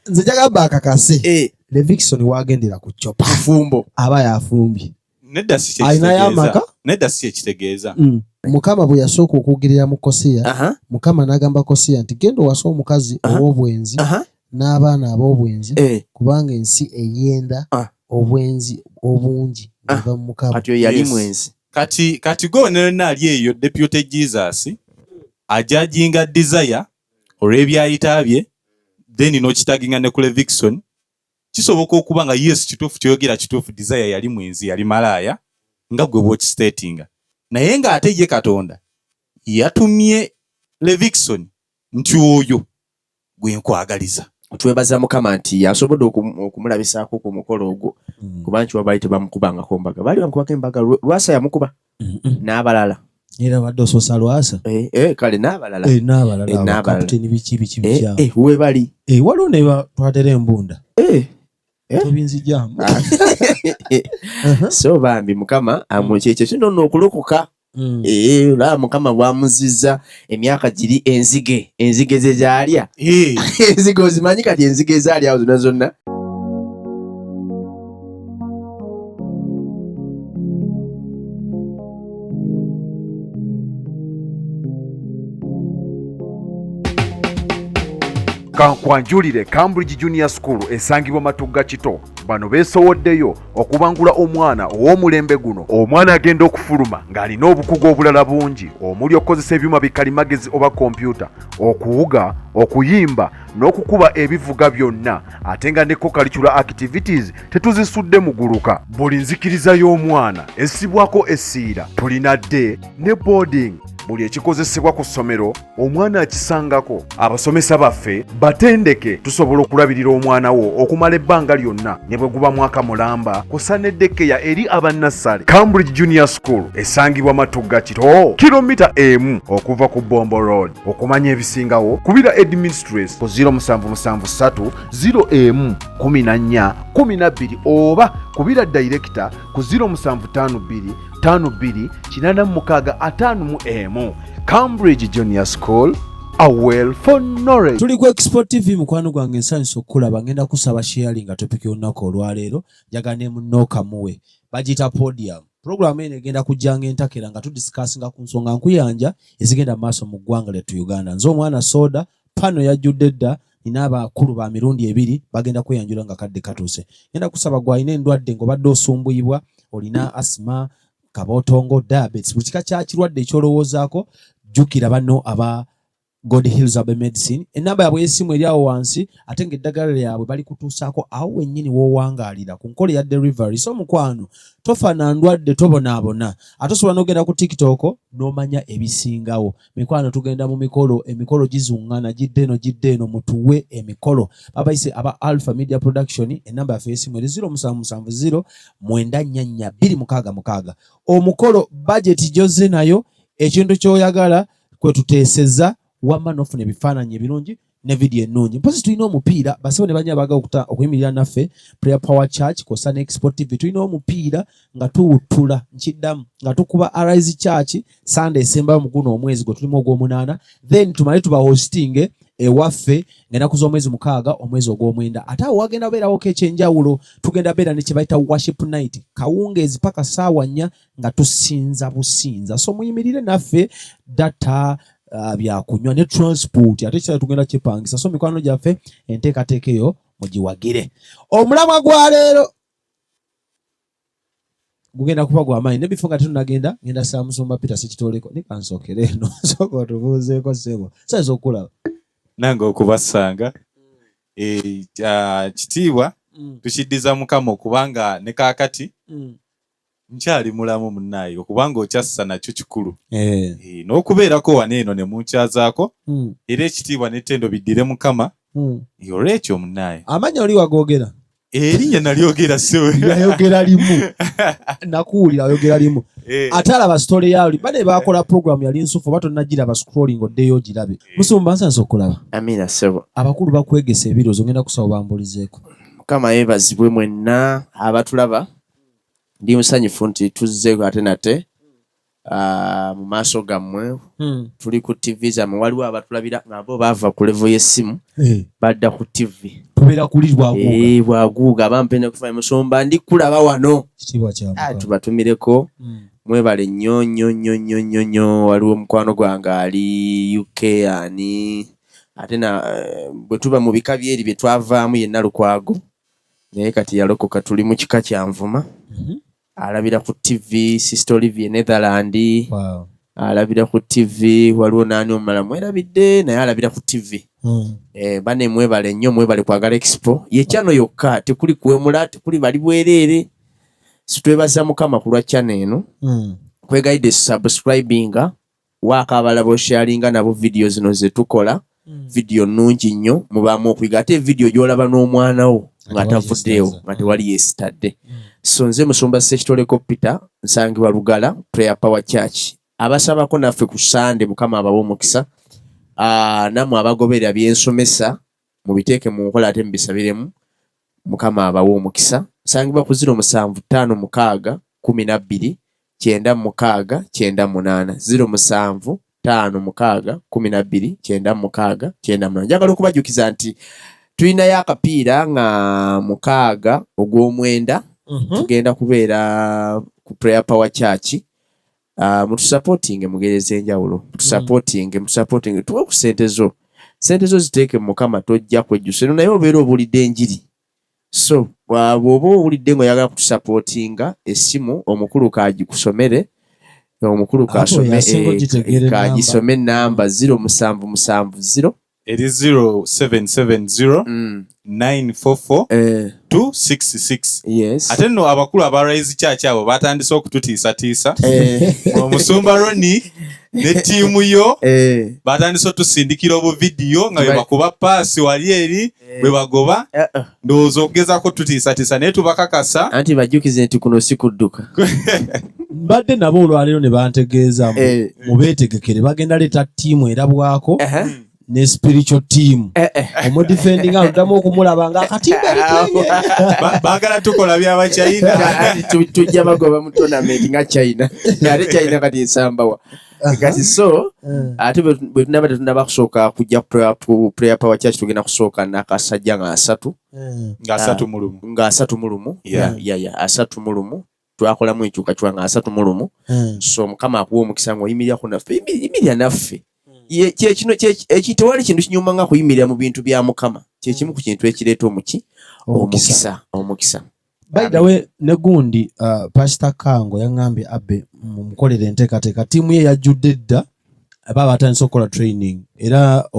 nze jagamba akakase Levikson wagendera ku chopa fumbo aba yafumbye nedda si ekitegeeza mukama bwe yasooka okugirira mu Kosia mukama n'agamba Kosia nti genda owasa omukazi ow'obwenzi n'abaana ab'obwenzi kubanga ensi eyenda obwenzi obungi eva mu mukama kati yali mwenzi kati go nena ali eyo Deputy Jesus ajajinga Desire olw'ebyayita bye then n'okitaginga ne ku Levikson kisoboka okuba nga yes kituufu kyogera kituufu Desire yali mwenzi yali malaya nga gwe bw'okistatinga naye nga ate ye Katonda yatumye Levikson nti oyo gwe nkwagaliza. Twebaza mukama nti yasobodde okumulabisaako ku mukolo ogwo kubanchi wabaali tebamukubangako mbaga baali bamukubako embaga Lwasa yamukuba n'abalala era wadde ososa Lwasa kale n'abalala kapiteni biki we bali waliwo ne twatera embunda tobinzijamu so bambi mukama amukyekyo kino okulokoka la mukama bwamuzizza emyaka giri enzige ze zaalya enzige ozimanyi kati enzige zaalya awo zonna Kankwanjulire Cambridge Junior School esangibwa Matugga Kito bano beesowoddeyo okubangula omwana ow'omulembe guno omwana agenda okufuluma ng'alina obukugu obulala bungi omuli okukozesa ebyuma bikalimagezi oba kompyuta okuwuga okuyimba n'okukuba ebivuga byonna ate nga ne co-curricular activities tetuzisudde muguluka buli nzikiriza y'omwana essibwako essiira tulina dde ne boarding buli ekikozesebwa ku ssomero omwana akisangako abasomesa baffe batendeke tusobola okulabirira omwana wo okumala ebbanga lyonna ne bwe guba mwaka mulamba kusa n'eddekeya eri abannassale. Cambridge Junior School esangibwa Matugga Kito kilomita emu okuva ku Bombo Road. Okumanya ebisingawo kubira administrator ku 0773 011412 oba kubira director ku 0752 52 Cambridge Junior School, a well for knowledge. Tuli ku Export TV mukwano gwange nsanyusa okulaba ngenda kusaba sharing nga topic y'olunaku olwaleero jagane munoka muwe bagita podium. Program ene egenda kujjanga entakera nga tudiscussinga ku nsonga nkuyanja ezigenda maaso mu ggwanga lyettu Uganda. Nze omwana soda pano yajjudde dda nina abakulu ba mirundi ebiri bagenda kweyanjula nga kadde katuuse. Ngenda kusaba gwalina endwadde ng'obadde osumbuyibwa olina asima kabotongo diabetes buli kika kya kirwadde ekyolowoozaako jjukira banno aba God Heals Herbal Medicine. Enamba yabwe y'essimu eri awo wansi ate ng'eddagala lyabwe bali kutuusaako awo wennyini w'owangaalira ku nkola ya delivery. So mukwano tofa na ndwadde tobonaabona ate osobola n'ogenda ku TikTok n'omanya ebisingawo. Mikwano tugenda mu emikolo gizuŋŋana gidde eno mutuwe emikolo babayise aba Alpha Media Production. Enamba yaffe y'essimu eri 0770 944 omukolo budget gyozze nayo ekintu ky'oyagala kwe tuteesezza wamma n'ofuna ebifaananyi ebirungi ne video ennungi. Mpozi tulina omupiira basabo ne banya baagala okuyimirira naffe Prayer Power Church kosa ne Export TV tulina omupiira nga tuwuttula nkiddamu nga tukuba Arise Church Sunday esembayo mu guno omwezi gwe tulimu ogw'omunaana then tumale tuba hosting ewaffe ng'ennaku z'omwezi 6 omwezi ogw'omwenda. Ate awo wagenda beerawo ekyenjawulo tugenda beera ne kye bayita worship night kawungeezi paka ssaawa 4 nga tusinza businza. So muyimirire naffe data byakunywa ne transport ate ekirala tugenda kipangisa. So mikwano gyaffe enteekateeka eyo mugiwagire. Omulamwa gwa leero gugenda kuba gw'amaanyi ne bifo nga tetunagenda ngenda saa Musumba Peter Sekitoleko ne kansookera eno sooka otubuuzeeko ssebo sayinza okulaba nange okubasanga kitiibwa tukiddiza Mukama okubanga ne kaakati nkyali mulamu munnaayi okubanga okyassa nakyo kikulu n'okubeerako wano eno ne munkyazaako era ekitiibwa n'ettendo biddire Mukama olw'ekyo munnaayi. Amanya oli wagoogera erinnya nalyogera yayogera limu nakuwulira ayogera limu ate alaba story yaali bane baakola program yali nsufu oba tonnagiraba scrolling oddeyo ogirabe. Musumba nsanze okulaba. Amina sebo abakulu bakwegesa ebiroozo ngenda kusaba bambulizeeko. Mukama yeebazibwe mwenna abatulaba ndi musanyufu nti tuzzeeko ate nate mu maaso gammwe tuli ku TV zammwe waliwo abatulabira ngabo bava ku level y'essimu badda ku TV tubeera kuli bwaguuga bwaguuga bampenda kufanya musomba ndi kulaba wano kitibwa kya tubatumireko mwebale nnyo waliwo omukwano gwange ali UK ani ate na bwe tuba mu bika byeri bye twavaamu yenna Lukwago naye kati yalokoka tuli mu kika kya Nvuma alabira ku TV Sister Olivia Netherland alabira ku TV waliwo nani omala mwerabidde naye alabira ku TV bane mwebale nnyo mwebale kwagala expo ye chano yokka tekuli kuwemula tekuli bali bwerere sitwebaza mukama kulwa channel eno kwegaide subscribinga wakabala bo sharinga nabo video zino ze tukola video nungi nnyo mubamu okwiga ate video gyolaba n'omwana wo ng'atavuddeewo nga tewali yesterday so nze musumba Ssekitoleko Peter nsangibwa Lugala Prayer Power Church abasabako naffe ku Sunday mukama abawe omukisa namwe abagoberera byensomesa mubiteeke mu nkola ate mbisabiremu mukama abawe omukisa nsangibwa ku 0756 12 96 98 0756 12 96 98 njagala okubajukiza nti tulinayo akapiira nga 6 ogw'omwenda tugenda kubeera ku Prayer Power Church mutusupporting mugereze enjawulo mutusupporting tuwe ku sente zo ziteeke mu mukama tojja kwejjusa naye obeera obulidde enjiri so bw'oba owulidde ng'oyagala kutusupportinga essimu omukulu kagikusomere omukulu kasome kagisome enamba 0770 eri 0770 944 266 yes ate nno abakulu aba Rise Church abo batandise okututiisatiisa omusumba Roni ne ttiimu yo batandise otusindikira obuvidiyo nga bwe bakuba paasi wali eri bwe bagoba ndowooza okugezaako tutiisatiisa naye tubakakasa anti bajjukize nti kuno si kudduka mbadde nabo olwaleero ne bantegeeza mubeetegekere bagenda leeta ttiimu erabwako ne spiritual team omudifendinga aluddamu okumulaba nga akatimba baagala tukola byaba China tujja bagoba mu tournament nga China ate China kati esambawa kati so ate bwe tunaba tetunaba kusooka kujja Prayer Power Church tugenda kusooka n'akasajja nga 3 nga 3 mu lumu asatu mu lumu twakolamu enkyukakyuka nga 3 mu lumu so mukama akuwa omukisa ng'oyimirirako naffe yimirira naffe tewali kintu kinyuma nga kuyimirira mu bintu bya mukama kyekimu ku kintu ekireeta omukisa by the way ne gundi Pastor Kango yaŋŋambye abe mumukolere enteekateeka ttiimu ye yajjudde dda baba batandise okukola training era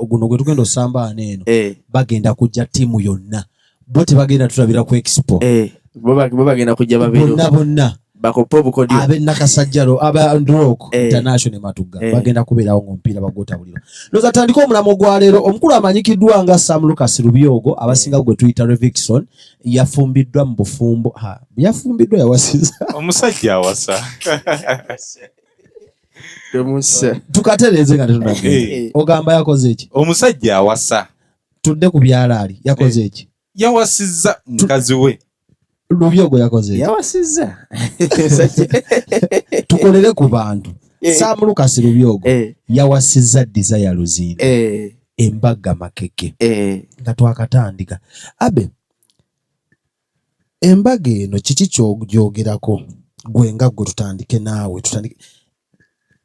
guno gwe tugenda osambaana eno bagenda kujja ttiimu yonna bo tebagenda tulabira ku expo bo bagenda kujja babiri bonna bakopa obukodyo nakasajjalo Ndrook International Matuga bagenda kubeerawo ng'omupiira bagwotabulira noza tandika omulamu ogwaleero omukulu amanyikiddwa nga Sam Lucas Rubyogo abasinga gwe tuyita Revikson yafumbiddwa mu bufumbo yafumbiddwa yawasiza omusajja awasa tukatereeze nga tetunagenda ogamba yakoze eki omusajja awasa tudde ku byalaali yakoze eki yawasizza mukazi we Rubyogo yakoze yawasizza tukolere ku bantu Sam Lucas Rubyogo yawasizza Desire Luzinda Embaga Makeke nga twakatandika abe embaga eno kiki kyogerako gwe nga gwe tutandike naawe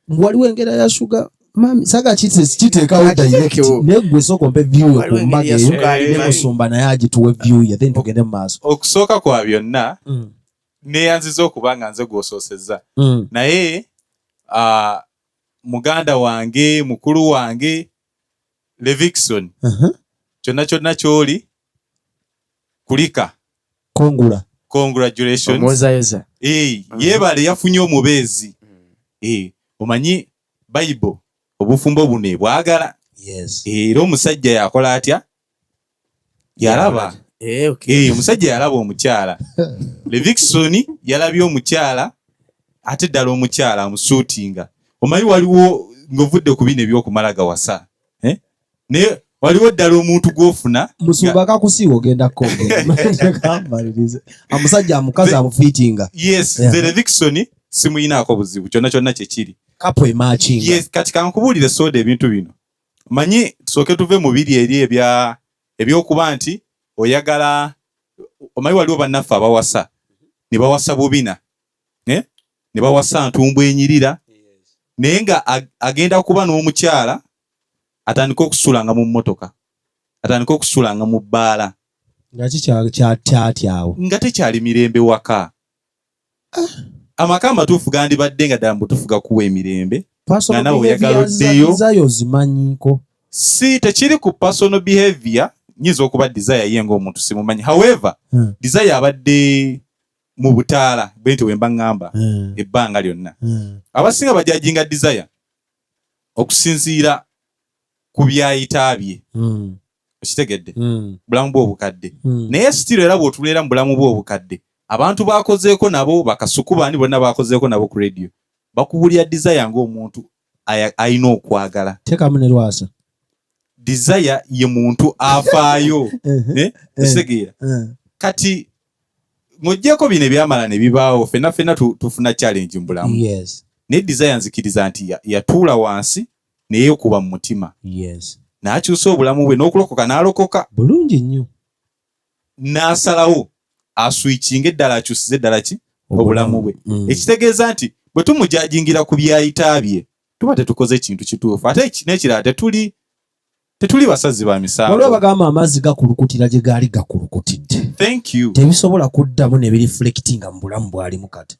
waliwo engera ya shuga mami saga kiteekawo direct negwe soko mpe view ku mbaga eyo ne musumba naye agituwe view ye then tugende mu maaso okusooka kwa byonna neeyanziza okuba nga nze gw'osoosezza naye muganda wange mukulu wange Levikson kyonna ky'oli kulika congratulations yeebale yafunye omubeezi omanyi Bible obufumbo buno bwagala era omusajja yakola atya yalaba omusajja yalaba omukyala Levikson yalabye omukyala ate ddala omukyala amusuutinga omanyi waliwo ng'ovudde ku bino ebyokumala gawasa naye waliwo ddala omuntu gw'ofuna musumba kakusiiwa ogenda komalirize omusajja amukazi amufiitinga nze Levikson simuyinaako buzibu kyonna kyekiri couple matching. Yes, kati kankubuulire soda ebintu bino manyi tusooke tuve mu biri eri ebyokuba nti oyagala omanyi waliwo bannaffe abawasa ne bawasa bubina ne bawasa ntumbwe enyirira naye nga agenda kuba n'omukyala atandika okusulanga mu mmotoka atandika okusulanga mu bbaala nga kyatyawo nga tekyali mirembe waka. Amaka amatuufu gandibadde nga ddala mbutuufu gakuwa emirembe nga nawe oyagala oddeyo zimanyiko si tekiri ku personal behavior nyinza okuba desire ye ng'omuntu simumanyi. However desire abadde mu butaala bwe nti wemba ngamba ebbanga lyonna abasinga bajajinga desire okusinziira ku byayita bye okitegedde bulamu bw'obukadde naye sitiro era bw'otuleera mu bulamu bw'obukadde abantu bakozeeko nabo bakasukubaani bonna bakozeeko nabo ku radio bakubuulira desire ng'omuntu ayina okwagala. Tekamu ne lwasa desire ye muntu afaayo esegeera kati ng'oggyeko bino ebyamala ne bibaawo ffenna tufuna challenge mu bulamu. Naye desire nzikiriza nti yatuula wansi neyeekuba mu mutima n'akyusa obulamu bwe n'okulokoka n'alokoka bulungi nnyo n'asalawo aswikinga eddala akyusize eddala ki obulamu bwe. Ekitegeeza nti bwe tumujajingira ku byayita bye tuba tetukoze kintu kituufu ate n'ekirala tetuli basazi ba misango. Waliwo bagamba amazzi gakulukutira gye gaali gakulukutidde. Thank you. Tebisobola kuddamu ne bireflectinga mu bulamu bwalimu kati.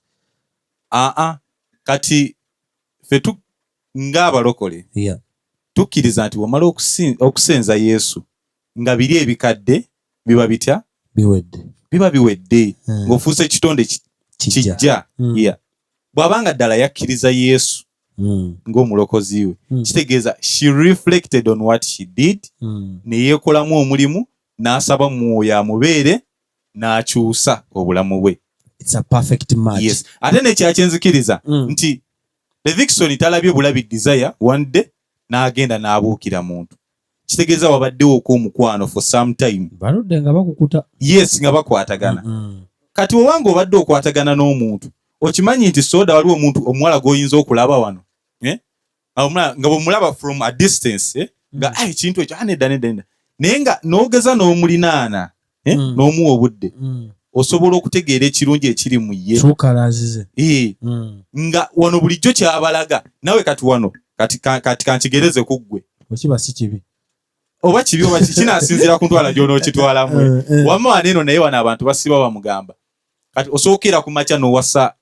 Kati ffe ng'abalokole tukkiriza nti wamala okusenza Yesu nga biri ebikadde biba bitya biba biwedde ng'ofuuse ekitonde kijja. Bw'abanga ddala yakkiriza Yesu ng'omulokozi we kitegeeza she reflected on what she did ne yeekolamu omulimu n'asaba Mwoyo amubeere n'akyusa obulamu bwe. It's a perfect match. Ate nekyakyenzikiriza nti Levikson talabye bulabi desire one day n'agenda n'abuukira muntu. Kitegeeza wabaddewo okw'omukwano for some time. Baludde nga bakukuta. Nga bakwatagana. Kati obanga obadde okwatagana n'omuntu okimanyi nti soda waliwo omuntu omuwala gw'oyinza okulaba wano nga bw'omulaba from a distance nga ekintu ekyo nedda naye nga n'ogeza n'omulinaana n'omuwa obudde osobola okutegeera ekirungi ekiri mu ye nga wano bulijjo kyabalaga nawe kati wano kati kankigereze ku ggwe okiba si kibi oba kibi oba kinaasinziira ku ntwala gy'onookitwalamu wamma waneeno naye wano abantu basiba bamugamba kati osookera ku makya n'owasa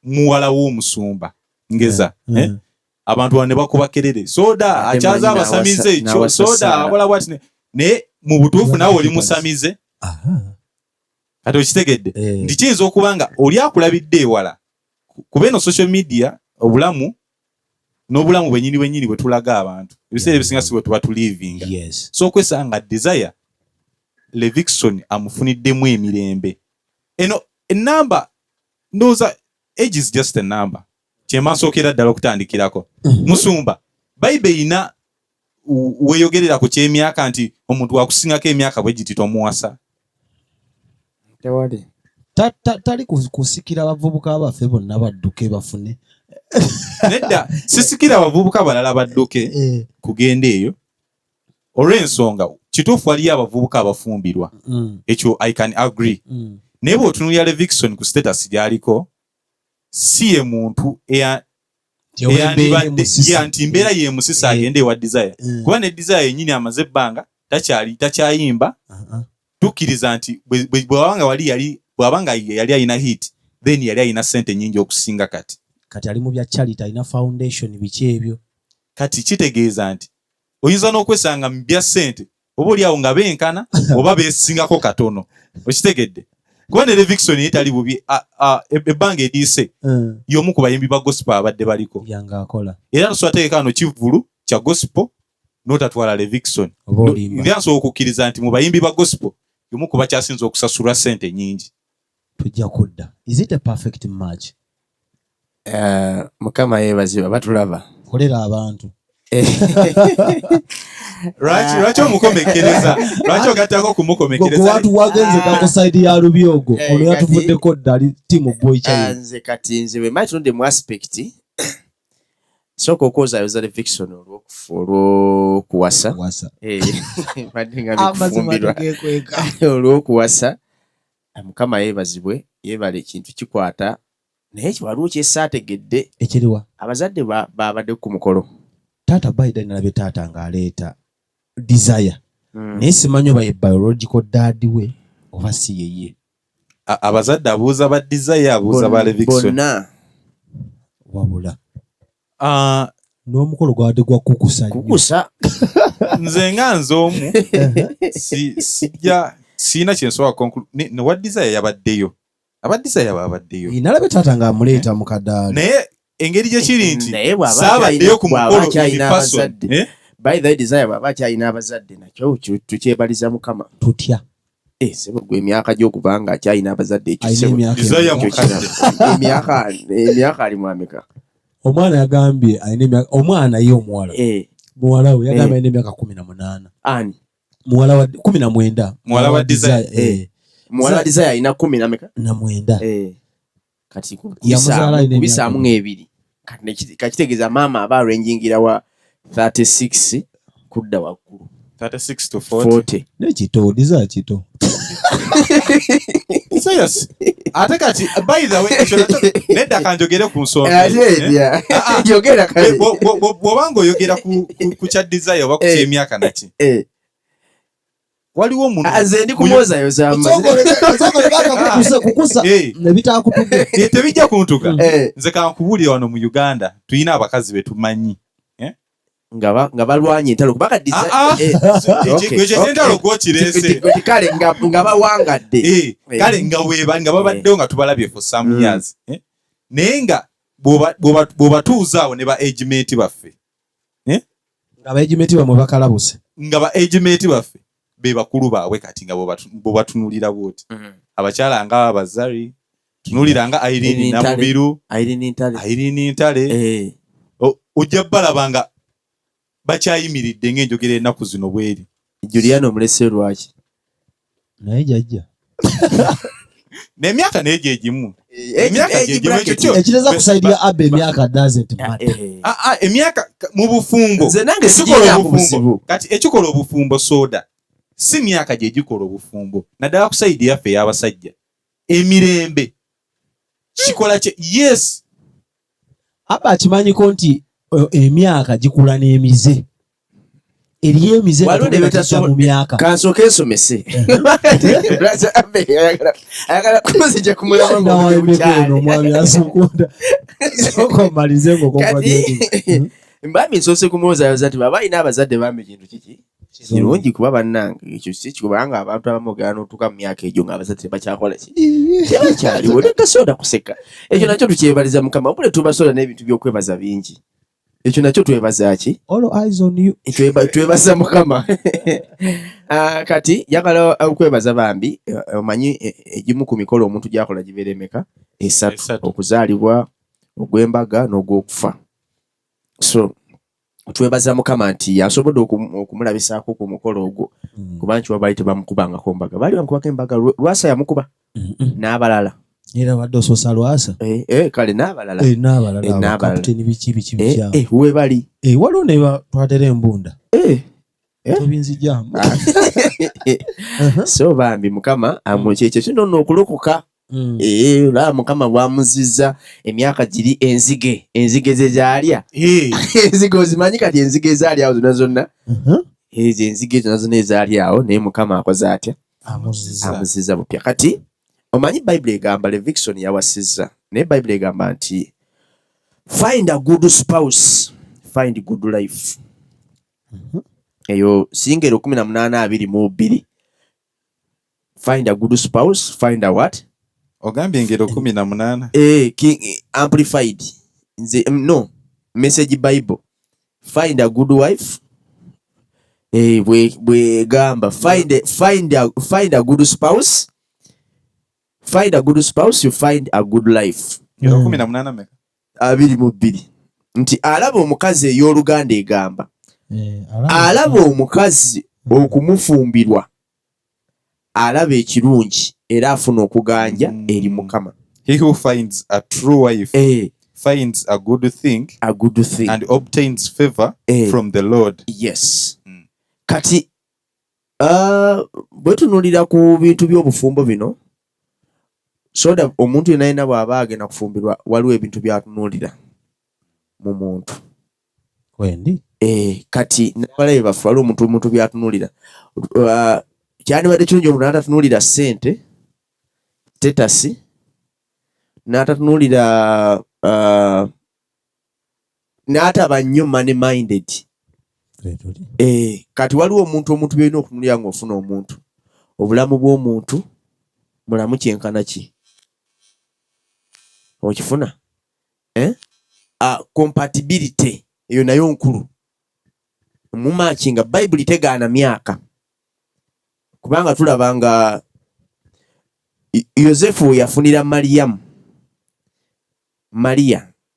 muwala w'omusumba ngeza abantu wano ne bakuba kerere soda akyaza abasamize ekyo soda akola bwati naye mu butuufu nawe oli musamize kati okitegedde nti kiyinza okuba nga oli akulabidde ewala kuba eno social media obulamu n'obulamu bwennyini bwe tulaga abantu ebiseera ebisinga si bwe tuba tulivinga so okwesanga desire Levikson amufuniddemu emirembe eno enamba ndowooza age is just a number kyemasookera ddala okutandikirako musumba bayibuli erina weeyogerera ku ky'emyaka nti omuntu wakusingako emyaka bwe giti tomuwasa tewali tali kusikira abavubuka baffe bonna badduke bafune nedda sisikira abavubuka balala badduke kugenda eyo olw'ensonga kituufu waliyo abavubuka abafumbirwa ekyo I can agree naye bw'otunuulira Levikson ku status gy'aliko si ye muntu nti mbeera ye musisi agenda ewa desire kuba ne desire yennyini amaze ebbanga takyayimba tukkiriza nti bw'abanga yali alina hit then yali alina ssente nnyingi okusinga kati ali mu bya charity alina foundation biki ebyo kati kitegeeza nti oyinza n'okwesanga mu bya ssente oba oli awo nga benkana oba beesingako katono okitegedde kuba ne Levikson yetali bubi ebbanga eriise y'omu ku bayimbi ba gospel abadde baliko era noswategeka wano kivulu kya gospel n'otatwala Levikson era nsobola okukkiriza nti mu bayimbi ba gospel y'omu ku bakyasinza okusasulwa ssente nnyingi tujja kudda. Is it a perfect match? Mukama yeebazibwa batulaba kolera abantu Lwaki omukomekereza? Lwaki ogattako kumukomekereza? Watu wagenze kako side ya Lubyogo. Ono yatuvuddeko ddali timu boy chai. Nze kati nze bwe mali tunde mu aspect. Soko koza yozale fiction olw'okuwasa. Madinga bikufumbirwa. Olw'okuwasa. Mukama yeebazibwe, yeebale ekintu kikwata. Naye waliwo kyesaategedde. Ekiriwa? Abazadde babadde ku mukolo. Taata Biden nalabye taata ng'aleeta desire. Naye simanyi oba ye biological dad we oba si yeye. Abazadde abuuza ba desire, abuuza ba Leviction. Bonna. Wabula. N'omukolo gwadde gwa kukusa. Kukusa. Nze nga nze omu siina kye nsobola konkulu. Ne wa desire yabaddeyo. Aba desire babaddeyo. Nalabye taata ng'amuleeta mu kadaala. Naye engeri gye kiri nti saabaddeyo ku mukolo in person. By the desire baba akyalina abazadde nakyo tukyebaliza Mukama. Tutya. Sebo gwe emyaka gy'okubanga akyalina abazadde emyaka ali mwameka. Omwana yagambye alina emyaka, omwana ye omuwala. Muwala we yagambye alina emyaka 18. Ani? Muwala wa 19. Muwala wa desire. Muwala wa desire alina 19. Kati kubisaamu ng'ebiri. Kakitegeeza maama aba arranging wa 36 kudda waggulu. 36 to 40. Nekito, desire kito. Yes. Ate kati by the way nedda kanjogere ku nsonga. Yogera kale. Bw'obanga oyogera ku kya desire oba ku ky'emyaka naki. Waliwo omuntu nze ndi kumwoza yozama. Kukusa nebitakutuge. Tebijja kuntuga. Nze kankubuulira wano mu Uganda tuyina abakazi be tumanyi. Nga balwanye entalo kubaka ekyo entalo gw'okirese. Kale nga bawangadde. Kale nga weeba nga babaddewo nga tubalabye for some years. Naye nga bw'obatuuzaawo ne ba agement baffe. Nga ba agement bamwe bakalabuse. Nga ba agement baffe be bakulu baabwe kati nga bw'obatunulira bwoti. Abakyala nga Abazari, tunulira nga Irene Namubiru, Irene Ntale. Ojja balaba nga bakyayimiridde ng'enjogera ennaku zino bweri. Juliana omulese lwaki? Naye jajja. N'emyaka naye gye gimu. Ekireza kusaidia Abe emyaka doesn't matter. Emyaka mu bufumbo. Nze nange sikola obufumbo. Kati ekikola obufumbo soda. Si myaka gye gikola obufumbo. Naddala ku side yaffe ey'abasajja. Emirembe. Kikola kye yes. Aba akimanyiko nti emyaka gikula n'emize. Eriyo emize mu myaka. Kansooke nsomese. Ayagala kumuzija kumulaba mu omwami asukunda. Soko malize ng'okonkwa. Mbambi nsoose kumwozayoza nti baba alina abazadde bambi kintu kiki? Kirungi kuba bannange ekyo si kubanga abantu abamu ogenda n'otuuka mu myaka egyo ng'abazadde tebakyakola ki? Tebakyaliwo nekasoda kuseka. Ekyo nakyo tukyebaliza Mukama. Wabula tubasoda n'ebintu by'okwebaza bingi. Ekyo nakyo twebaza ki? All eyes on you. Twebaza Mukama. Kati njagala okwebaza bambi omanyi egimu ku mikolo omuntu gy'akola gibeera emeka? 3. Okuzaalibwa, ogw'embaga n'ogw'okufa. So twebaza Mukama nti yasobodde okumulabisaako ku mukolo ogwo kuba nti wabaali tebamukubangako mbaga. Baali bamukubako embaga Lwasa yamukuba n'abalala. Era wadde osoosa Lwasa? Kale n'abalala. N'abalala. Kapiteni biki bikyamu. We bali. Waliwo ne batwatera embunda. Tobinzijjamu. So bambi Mukama kyekyo kino okulokoka. Olaba Mukama bwamuzizza emyaka giri enzige ze zaalya. Enzige ozimanyi kati enzige ezaalya awo zonna. Ezo enzige zonna ezaalya awo naye Mukama akoze atya? Amuzizza bupya. Kati omanyi Bible egamba Leviction yawasizza. Naye Bible egamba nti find a good spouse, find good life. Eyo Singero 18:22. Find a good spouse, find a what? Ogambye engero 18. King Amplified. No, Message Bible. Find a good wife. We gamba find a good spouse. Find a good spouse, you find a good life. Engero 18 meka? 22. nti alaba omukazi ey'oluganda egamba alaba omukazi okumufumbirwa alaba ekirungi era afuna okuganja eri Mukama. He who finds a true wife finds a good thing and obtains favor from the Lord. Yes. Kati bwetunulira ku bintu by'obufumbo bino soda omuntu yenayina bw'aba agenda kufumbirwa waliwo ebintu byatunulira mu muntu. Kwendi? Kati nabalabe baffe waliwo omuntu byatunulira. Kyandibadde kirungi omuntu n'atatunulira ssente, tetasi, n'atatunulira n'ataba nnyo money minded. Kati waliwo omuntu byolina okunulira ng'ofuna omuntu. Obulamu bw'omuntu mulamu kyenkana ki? Okifuna? Compatibility eyo nayo nkulu. Mumakinga Bible tegaana myaka. Kubanga tulabanga Yosefu yafunira Maria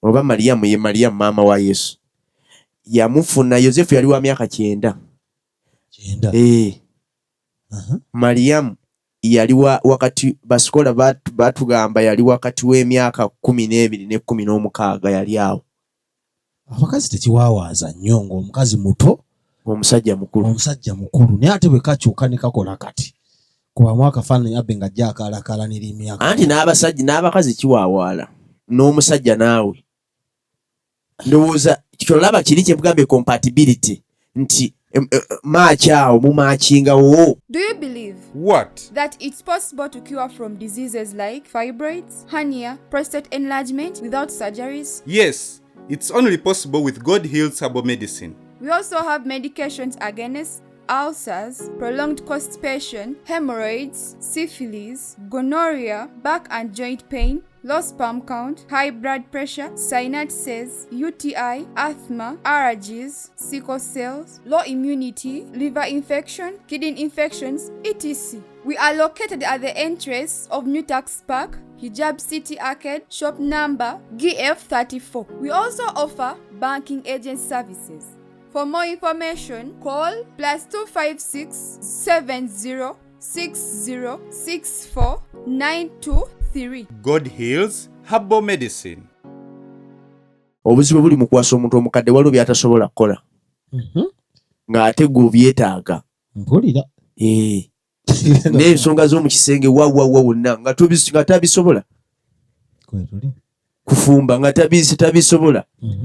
oba Mariamu ye Mariamu maama wa Yesu. Yamufuna Yosefu yali wa myaka 9. Mariamu yali wakati basikola batugamba yali wakati w'emyaka 12 ne 16 yali awo. Abakazi tekiwawaaza nnyo ng'omukazi muto omusajja mukulu naye ate bwe kakyuka ne kakola kati kuba mwaka faananyi abbe nga ajja akaalakaala n'emyaka. Anti n'abakazi kiwaawaala n'omusajja naawe ndowooza kyolaba kiri kye mugambe compatibility nti maakyaawo mumakingawo. Do you believe that it's possible to cure from diseases like fibroids, hernia, prostate enlargement without surgeries? Yes, it's only possible with God Heals Herbal Medicine. We also have medications against ulcers, prolonged constipation, hemorrhoids, syphilis, gonorrhea, back and joint pain, low sperm count, high blood pressure, sinuses, UTI, asthma, allergies, sickle cells, low immunity, liver infection, kidney infections, etc. We are located at the entrance of New Tax Park, Hijab City Arcade, shop number GF34. We also offer banking agent services. For more information, call +256 70 60 64 923. God Heals Herbal Medicine. Obuzibu buli mu kwasa omuntu omukadde waliwo byatasobola kukola. Ng'ate gw'obyetaaga. Mpulira. N'ensonga z'omu kisenge wonna nga tabisobola. Kufumba nga tabisobola.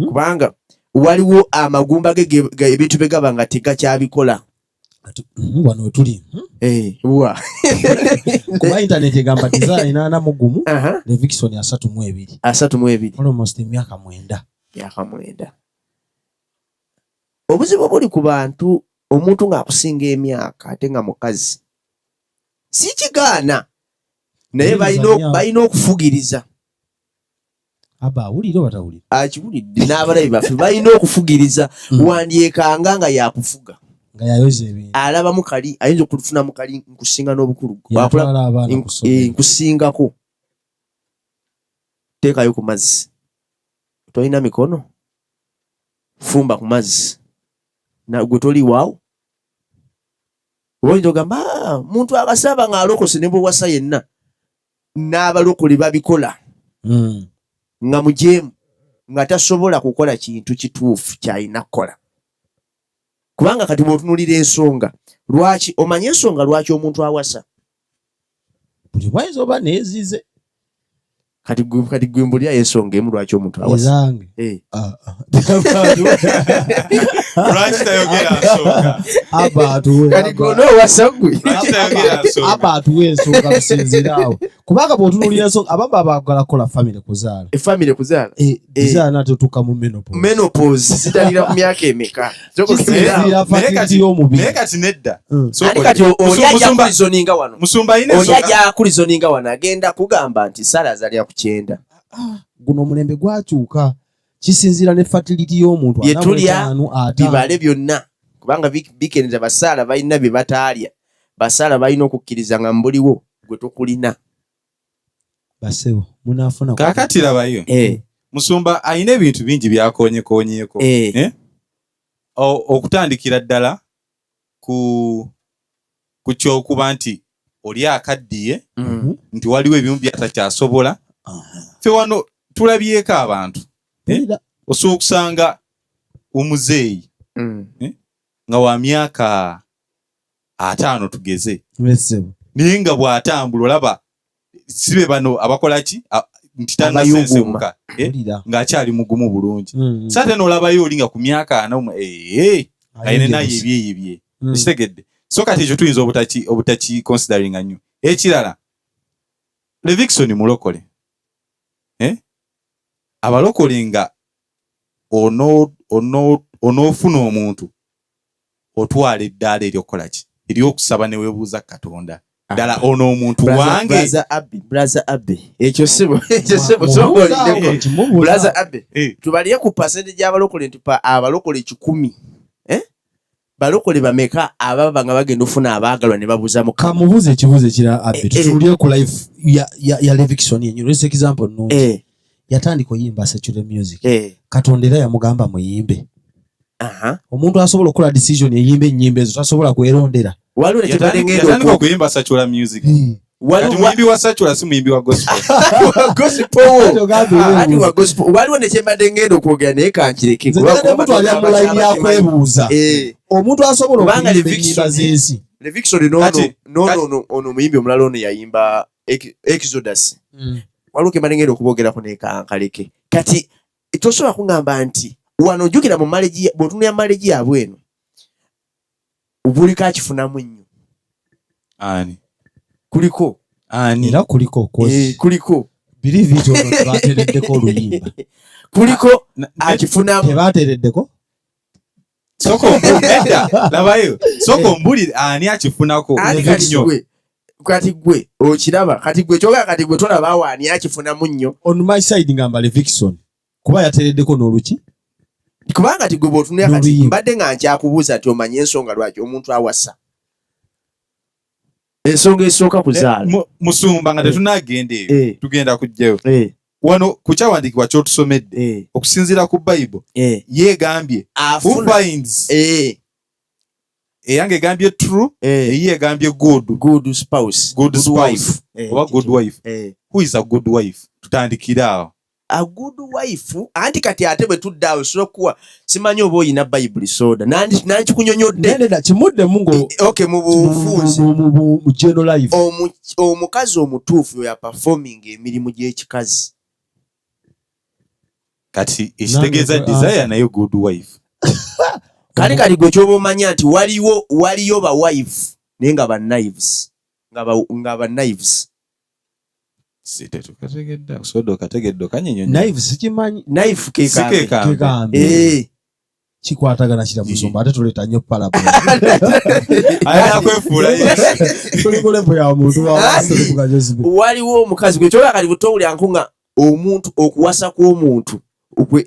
Kubanga waliwo amagumba ge ebintu bye gaba nga tegakyabikola. Wano wetuli. Kuba internet egamba design 41 ne Vixon 32. Almost emyaka 9. Obuzibu buli ku bantu omuntu ng'akusinga emyaka ate nga mukazi. Si kigaana. Naye balina okufugiriza. Awulira batawulira. Akiwulidde n'abalabi baffe balina okufugiriza. Wandyekanga nga yakufuga. Nga yayoza ebintu. Alabamu kali ayinza okufunamu kali nkusinga n'obukulu. Yatwala abaana kusomera. Nkusingako. Teekayo ku mazzi. Tolina mikono. Fumba ku mazzi. Gwe toli waawo. Oyinza ogamba muntu akasaba ng'alokose ne bwe wasa yenna. N'abalokole babikola. Nga mujeemu nga tasobola kukola kintu kituufu kyalina kukola. Kubanga kati bw'otunulira ensonga lwaki omanye ensonga lwaki omuntu awasa. Buli bwayinza oba neezize. Kati gwe mbulira ensonga emu lwaki omuntu awasa. Ezange. Lwaki tayogera nsonga? Kati gonna owasa gwe. Aba atuwa ensonga kusinziiraawo. Kubanga bw'otunulira ensonga abamu abaagala kukola family kuzaala. Family kuzaala. Kuzaala n'atutuuka mu menopause. Sitalira ku myaka emeka. Naye kati nedda. Kati oli ajja kulizoninga wano. Musumba ayina ensonga. Oli ajja kulizoninga wano agenda kugamba nti Sara azalira ku 9. Guno omulembe gwakyuka. Kisinziira ne fertility y'omuntu. Bye tulya bibale byonna. Kubanga bikeneza basaala balina bye bataalya. Basaala balina okukkiriza nga mbuliwo gwe tokulina. Basebo munaafuna kakati labayo. Musumba ayina ebintu bingi byakonyekonyeeko okutandikira ddala ku kyokuba nti oli akaddiye nti waliwo ebimu byatakyasobola. Ffe wano tulabyeko abantu osobola okusanga omuzeeyi nga wa myaka 5 tugeze naye nga bw'atambula olaba sibe bano abakola ki nti tanasensemuka ng'akyali mugumu bulungi. Sate n'olabayo oli nga ku myaka 4 ayine naye ebyeyibye ekitegedde. So kati ekyo tuyinza obutaki considering nnyo. Ekirala Levikson mulokole abalokole nga onoofuna omuntu otwala eddaala eryokukola ki ery'okusaba ne weebuuza Katonda ddala ono omuntu wange Brother Abe ekyo sibo songoliddeko Brother Abe tubalire ku percentage y'abalokole nti abalokole 10 balokole bameka ababa nga bagenda ofuna abaagalwa ne babuuza mu kamubuze ekibuuzo kira Abe tutulire ku life ya Levikson yenyu. Let's example no yatandika oyimba secular music Katonda era yamugamba muyimbe. Omuntu asobola okukola decision eyimbe ennyimba ezo tasobola kwerondera. Waliwo yatandika okuyimba secular music. Kati muyimbi wa secular si muyimbi wa gospel. Waliwo ne kyembadde ngenda okwogera naye kankireke omuntu ali mu line yakwebuuza omuntu asobola okuyimba ennyimba z'ensi. Levikson ono muyimbi omulala ono yayimba Exodus. Waliwo kembadde ngenda okubogerako naye kankaleke. Kati tosobola kungamba nti wano ojjukira mu maleji bw'otunula maleji yaabwe eno buli kakifunamu nnyo ani kuliko era kuliko believe it or not batereddeko oluyimba kuliko akifunamu tebatereddeko labayo soko mbulire ani akifunako kati gwe okiraba kati gwe kyoga kati gwe tolaba wani akifunamu nnyo on my side ngamba Levikson kuba yatereddeko n'oluki kubanga ti gwe bw'otunula kati mbadde nga nkyakubuuza nti omanye ensonga lwaki omuntu awasa ensonga esooka kuzaala Musumba nga tetunagenda eyo tugenda kujjayo wano ku kyawandiikibwa ky'otusomedde okusinziira ku Bible yeegambye who finds eyange egambye true eyi egambye good spouse good wife oba good wife who is a good wife tutandikire awo a good wife anti kati ate bwe tuddawo sokuwa simanyi oba oyina Bible soda nanti kunyonyodde nenda kimudde mungo okay mu bufunzi mu general life omukazi omutuufu ya performing emirimu gy'ekikazi kati ekitegeeza desire nayo good wife kali gwe kyoba omanya nti waliyo ba wife naye nga ba knives nga ba knives knife kekambe kikwatagana kira Musumba ate tuleta nnyo pala waliwo omukazi gwe kyola kali butowulira nkunga omuntu okuwasa kw'omuntu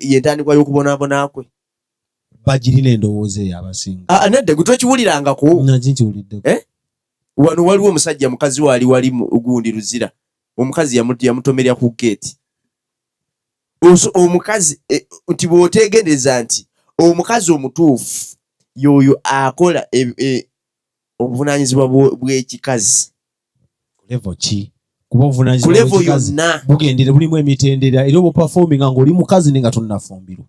yentandikwa y'okubonaabona kwe bagirina endowooza eyo abasinga nedde gwe tokiwulirangako wano waliwo omusajja mukazi wali gundi Luzira omukazi yamutomerya ku gate omukazi nti bw'oteegendeza nti omukazi omutuufu yoyo akola obuvunaanyizibwa bw'ekikazi kuba obuvunaanyizibwa yonna bugendere bulimu emitendera era obuperforminga ng'oli mukazi ne nga tonnafumbirwa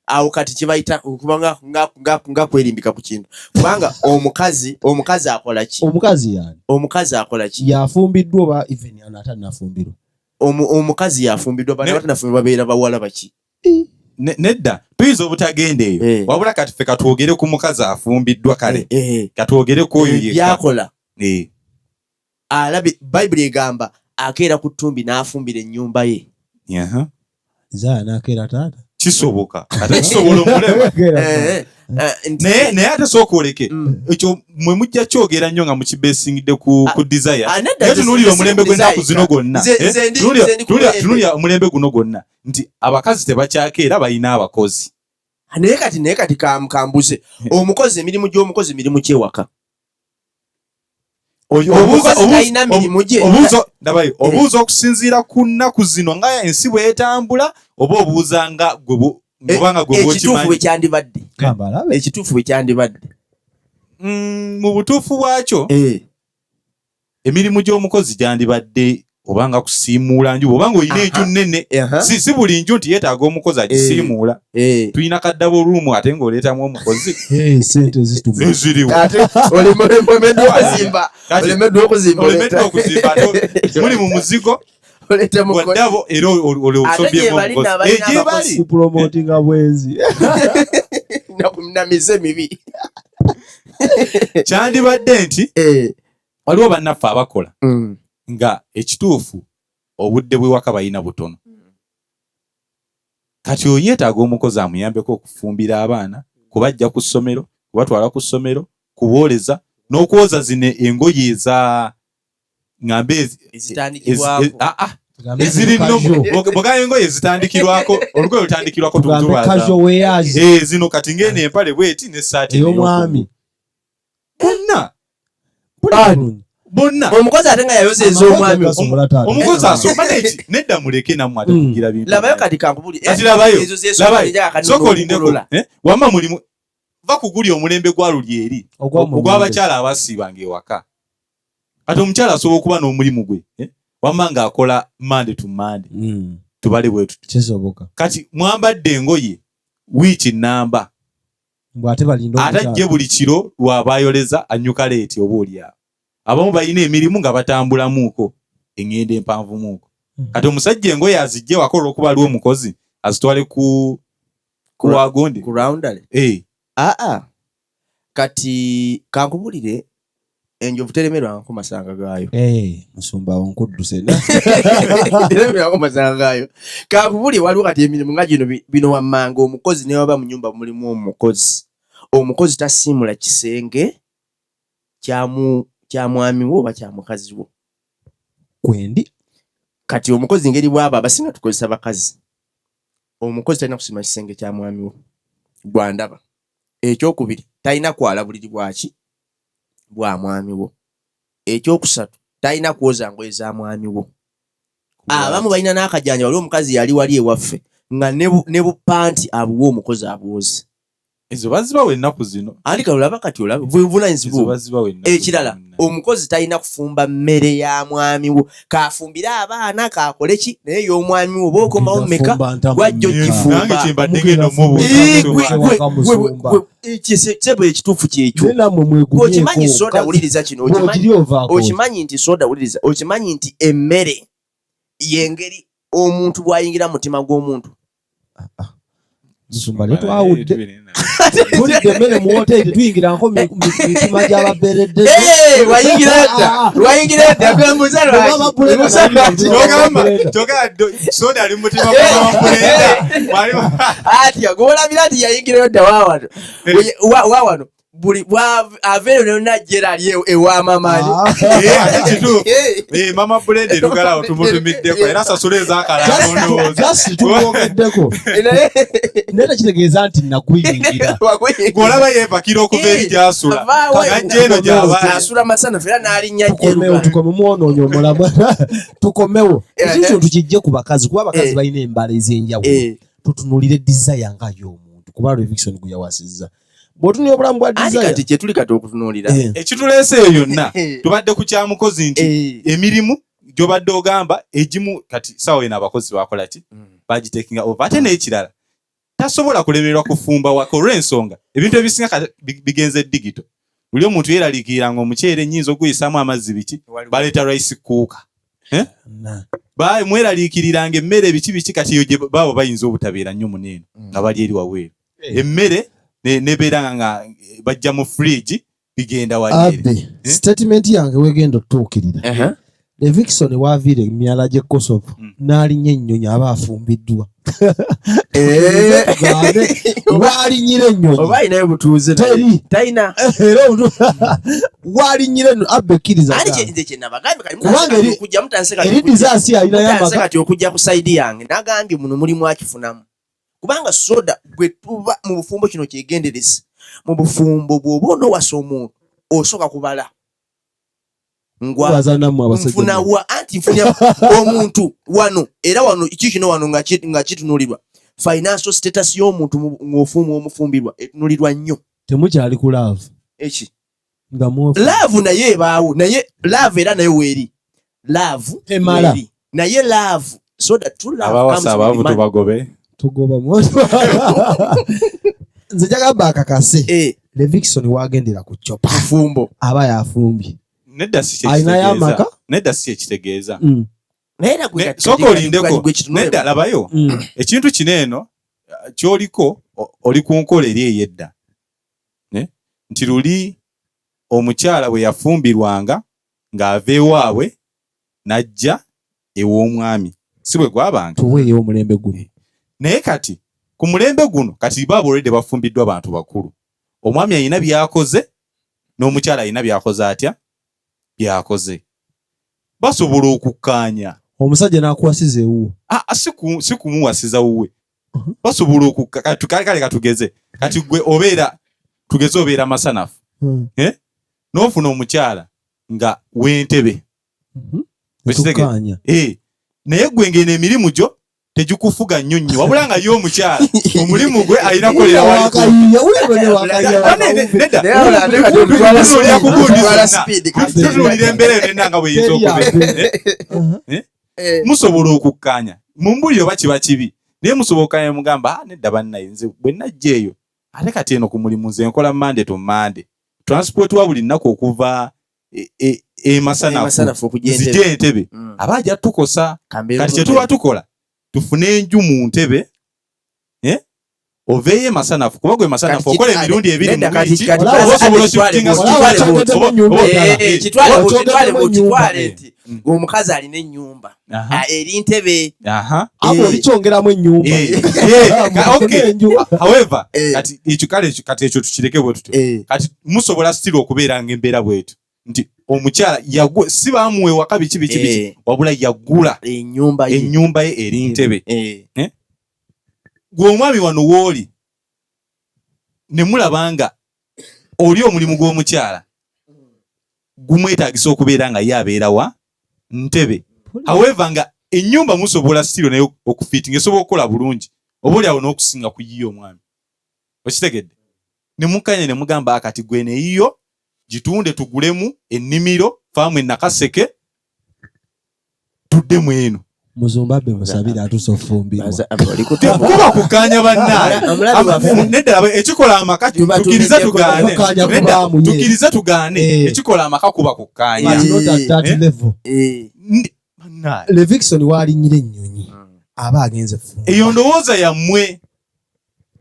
awo kati kyebayita kubanga nga kwerimbika ku kintu kubanga omukazi akola ki omukazi akola ki yafumbiddwa oba even anatannafumbirwa omukazi yafumbiddwa batanafumbirwa babeera bawala baki nedda tuyinza obutagenda eyo wabula kati ffe katwogere ku mukazi afumbiddwa kale katwogere ku oyo yakola alabe Bayibuli egamba akeera ku ttumbi n'afumbira ennyumba ye Zaya n'akeera taata kisoboka ate kisobola omulema naye ate sooka oleke ekyo mwe mujja kyogera nnyo nga mukibesingidde ku desire naye tunuulira omulembe gw'ennaku zino gwonna tunuulira omulembe guno gwonna nti abakazi tebakyakeera balina abakozi naye kati kambuze omukozi emirimu gy'omukozi mirimu kyewaka obuuza okusinziira ku nnaku zino nga ensi bwetambula oba obuuza nga kubanga gwe ekituufu bwe kyandibadde mu butuufu bwakyo emirimu gy'omukozi gyandibadde obanga kusiimuula nju obanga olina enju nnene si buli nju nti yeetaaga omukozi agisiimuula tulina kaddabo oluumu ate ng'oleetamu omukozi sente ziriwo olemeddwa okuzimba muli mu muzigo waddabo era osobyemu omukozi egyebali promotinga bwenzi na mize mibi kyandibadde nti waliwo bannaffe abakola nga ekituufu obudde bw'ewaka balina butono kati oyeetaaga omukozi amuyambeko okufumbira abaana kubajja ku ssomero kubatwala ku ssomero kubooleza n'okwoza zino engoye eza ngambe ezirinoboga engoye zitandikirwako olugoye lutandikirwako zino kati ng'eno empale bweti n'essaati ey'omwami bonna omukozi ate nga yayoza ez'omwami omukozi asomba neki nedda muleke nammwe ate kugira bintu labayo kati kankubuli soka olindeko wamma mulimu va kugulya omulembe gwa luli eri ogw'abakyala abasiibanga ewaka ate omukyala asobola okuba n'omulimu gwe wamma ng'akola Monday to Monday tubale bwe tuti kati mwambadde engoye wiiki nnamba ate ajje buli kiro lwabayoleza anyuka leeti oba oliawo abamu balina emirimu nga batambulamuuko eŋŋendo empanvumuuko kati omusajja engoye azijje wakola okuba aliwo omukozi azitwale ku wagondi kati kankubulire enjovu teremerwangako masanga gaayo musumba onkudduse teremerwangako masanga gaayo kankubulire waliwo kati emirimu nga gino bino wammanga omukozi ne waba mu nnyumba mulimu omukozi tasiimula kisenge kya mwami wo oba kya mukazi wo kwendi kati omukozi ngeri bwaba abasinga tukozesa bakazi omukozi talina kusiima kisenge kya mwami wo gwandaba ekyokubiri talina kwala buliri bwaki bwa mwami wo ekyokusatu talina kwoza ngoye za mwami wo abamu balina n'akajanja wali omukazi yali wali ewaffe nga ne bupanti abuwa omukozi abuwoze ezo bazibawo ennaku zino andika olaba kati olaba buvunanyizibwa ekirala omukozi talina kufumba mmere ya mwami wo kafumbira abaana kakole ki naye y'omwami wo oba okomawo mmeka gwajja ogifumba sebo ekituufu kyekyo okimanyi soda wuliriza kino okimanyi nti soda wuliriza okimanyi nti emmere yengeri omuntu bw'ayingira mu mutima gw'omuntu Musumba twawudde tulidde emmere mu hoteri tuyingiranko mitima gy'ababeredde wayingira dda gwembuza soda ali mutima gw'ababulenda atya gwolabira nti yayingirayo dda waawano buli aveero nenajjera ali ewamamani mama bulende tugalawo tumutumiddeko era sasula ezakalaamwogeddeko naye kitegeeza nti nakuyingira ng'olaba yeepakira okuva eri gy'asula najja eno gy'abaasula masanafu era n'alinnya tukome mwonoonyo omulamu tukomewo ekyo tukijje ku bakazi kuba abakazi balina embala ez'enjawulo tutunulire desire nga y'omuntu kuba lwe Vickson gwe yawasizza bw'otunula obulamu bwa desire kati kyetuli kati okutunuulira ekituleese eyo yonna tubadde ku kyamukozi nti emirimu gy'obadde ogamba egimu kati sawa eno abakozi bakola ki bagitekinga over ate n'ekirala tasobola kulemererwa kufumba waka olw'ensonga ebintu ebisinga bigenze digito buli omuntu yeeraliikiranga omuceere ennyinza oguyisaamu amazzi biki baleeta rice cooker mweraliikiriranga emmere biki kati yo gye baabo bayinza obutabeera nnyo muneeno nga bali eri waweeru emmere nebeera nga bajja mu fridge bigenda wali statement yange wegenda otuukirira Vickson waaviire emyala gy'ekkosopo n'alinnya ennyonyi aba afumbiddwa waalinyira ennyonyi oba alinayo butuuze talina waalinyira abba ekkiriza kubanga eri disaasi alinayo amaka okujja ku sayidi yange nagambye muno mulimu akifunamu kubanga soda gwe tuba mu bufumbo kino kyegendereza mu bufumbo bw'oba onowasa omuntu osooka kubala nfuna wa anti nfunya omuntu wano era wano kino wano nga kitunulirwa financial status y'omuntu ng'ofumu omufumbirwa etunulirwa nnyo. Temukyali ku love eki nga mwofu love naye ebaawo naye love era nayo weeri love temala naye love so that true love abawasa abavu tubagobe tugoba mwofu nze jagamba akakase Levikson wagendera ku chopa fumbo aba yafumbye nedda si alina yamaka nedda si ekitegeeza naera soko olindeko nedda labayo ekintu kino eno kyoliko oli ku nkola eri eyedda nti luli omukyala bwe yafumbirwanga ng'ava ewaabwe n'ajja ew'omwami si bwe gwabanga tuweeyo omulembe guno naye kati ku mulembe guno kati baabo olwedde bafumbiddwa abantu bakulu omwami alina byakoze n'omukyala alina byakoze atya byakoze basobola okukkaanya omusajja n'akuwasiza ewuwo si kumuwasiza wuwe basobola kale katugeze kati gwe obeera tugeze obeera masanafu n'ofuna omukyala nga w'entebe naye gwe ngeno emirimu gyo tegikufuga nnyo nnyo wabula nga yo omukyala omulimu gwe alina kolera walitunulira embeera yo nenanga bweyinza okuba musobola okukkaanya mumbulire oba kiba kibi naye musobola okukkaanya mugamba nedda bannaye nze bwe najja eyo ate kati eno ku mulimu nze nkola Monday to Monday transport wa buli nnaku okuva emasanafu nzija Entebbe aba ajja tukosa kati kye tuba tukola tufune enju mu Ntebbe oveeyo emasanafu kuba gwe masanafu okola emirundi ebiri mu wiki omukazi alina ennyumba eri Ntebbe olikyongeramu ennyumba however kati ekyo kale kati ekyo tukireke bwe tutyo kati musobola stili okubeeranga embeera bwetu nti omukyala si baamuwe waka biki wabula yagula ennyumba ye eri Ntebbe gwe omwami wano w'oli ne mulabanga oli omulimu gw'omukyala gumwetaagisa okubeera nga ye abeera wa Ntebbe however nga ennyumba musobola stilo naye okufiitinga esobola okukola bulungi oba oli awo n'okusinga ku yiyo omwami okitegedde ne mukkanya ne mugamba akati gwe ne yiyo gitunde tugulemu ennimiro faamu Nakaseke tuddemu eno Muzumbabe musabira atusofumbirwa kuba kukanya bannaye nedda ekikola amaka tukiriza tugaane ekikola amaka kuba kukanya Levikson walinyira ennyonyi aba agenze fumba eyo ndowooza yammwe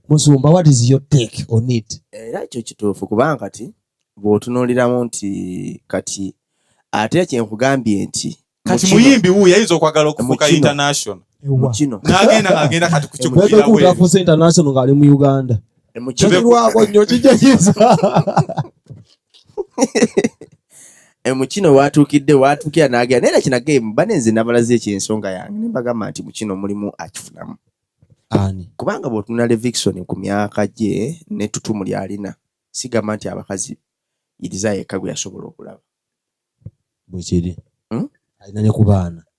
Muzumba what is your take on it era ekyo kituufu kubanga kati bw'otunuuliramu nti kati ate kyenkugambye nti kati muyimbi wuyo yayinza okwagala okufuuka international mukino n'agenda kati kukyukira bwe international ng'ali mu Uganda kirwako nnyo kijagiza mukino watuukira n'agenda naye kinagemu banenze nabalaze ekyensonga yange nembagamba nti mukino mulimu akifunamu kubanga bw'otunula Levikson ku myaka gye ne ttutumu lyalina sigamba nti abakazi iriza yekka gwe yasobola okulaba bwekiri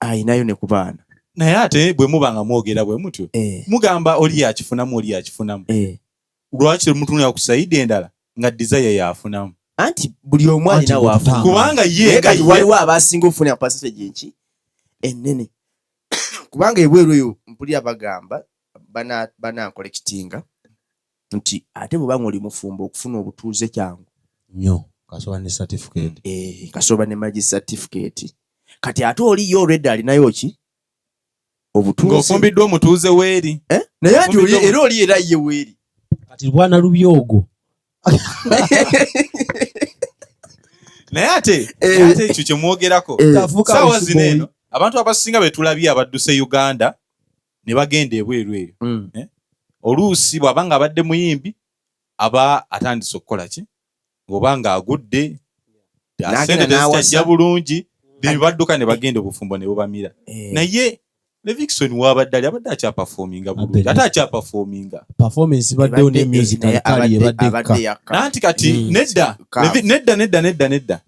alinayo ne ku baana naye ate bwe muba nga mwogera bwe mutyo mugamba oli yakifunamu lwaki mutunula ku sayidi endala nga desire yafunamu anti buli omu alina waafuna kubanga waliwo abasinga okufuna percentage enki ennene kubanga ebweru eyo mpulira bagamba banankolekitinga nti ate bwebanga oli mufumbo okufuna obutuuze kyangu nnyo kasoba ne certificate kasoba ne marriage certificate kati ate oli yo already alinayo ki obutuuze ng'ofumbiddwa omutuuze weeri naye ati era oli era ye weeri kati bwana lubyogo naye ate ekyo kye mwogerako saawa zino eno abantu abasinga be tulabye abadduse Uganda ne bagenda ebweru eyo oluusi bw'aba nga abadde muyimbi aba atandise okukola ki ng'oba ng'agudde sente tezitajja bulungi ne badduka ne bagenda obufumbo ne bubamira naye Levikson wabadde abadde akyaperforminga bulungi ate akyaperforminga performance baddewo ne music kali ebadde nanti kati nedda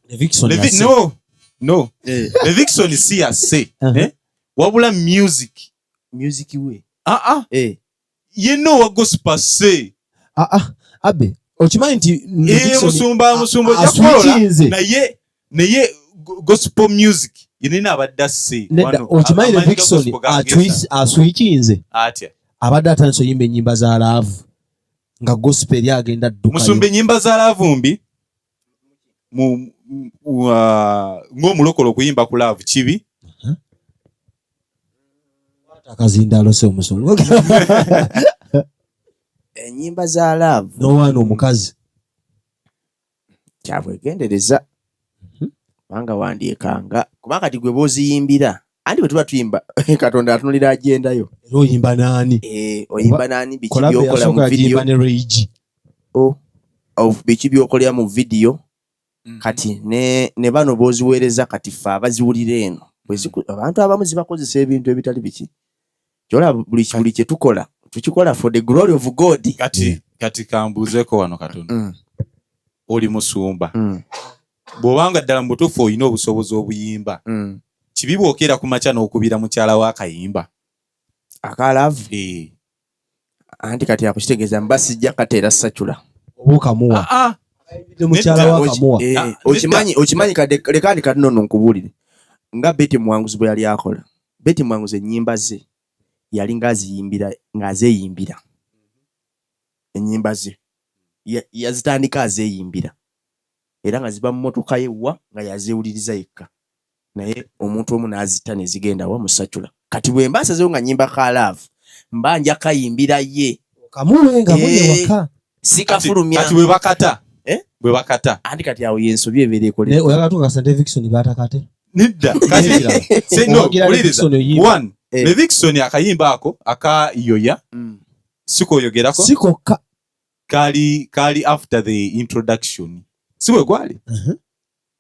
Levikson no Levickson si yasse wabula music we yenna wa gospel se abe okimanyi nti musumba jakolola naye gospel music yenina abadde asse okimanyi Levickson aswikinze atya abadde atandise oyimba ennyimba za laavu nga gospel eri agenda ddukayo musumba ennyimba za laavu mbi ng'omulokole okuyimba ku laavu kibi akazindaalo se omusumba ennyimba za laavu n'omwana omukazi kyabwegendereza kubanga wandyekanga kubanga kati gwe booziyimbira anti bwe tuba tuyimba Katonda atunulira agendayo era oyimba naani oyimba naani biki byokola mu video biki byokolera mu video kati ne bano booziweereza kati ffe abaziwulira eno abantu abamu zibakozesa ebintu ebitali biki kyola buli kye tukola tukikola for the glory of God. Kati kambuuzeko wano Katonda oli musumba bw'obanga ddala mu butuufu olina obusobozi obuyimba kibi bw'okeera ku makya n'okubira mukyala wa akayimba akalavu anti kati akukitegeeza mba sijja kateera sacula oba okamuwa mukyala wa akamuwa okimanyi leka ndi kati nono nkubuulire nga Betty Mwanguzi bwe yali akola. Betty Mwanguzi ennyimba ze yali ng'azeeyimbira ennyimba ze yazitandika azeeyimbira era nga ziba mu mmotoka yewa nga yazeewuliriza yekka naye omuntu omu n'azita ne zigenda wa musacula. Kati bwe mbasazeewo nga nnyimba ka laavu mba nja kayimbira ye kamuwe nga mwenye waka si kafulumya kati bwe bakata anti kati awo yensobi ebeera ekolera oyagala tuka Levickson batakate nidda Levickson akayimba ako akayoya sikoyogerako sikokka kali after the introduction siwe gwali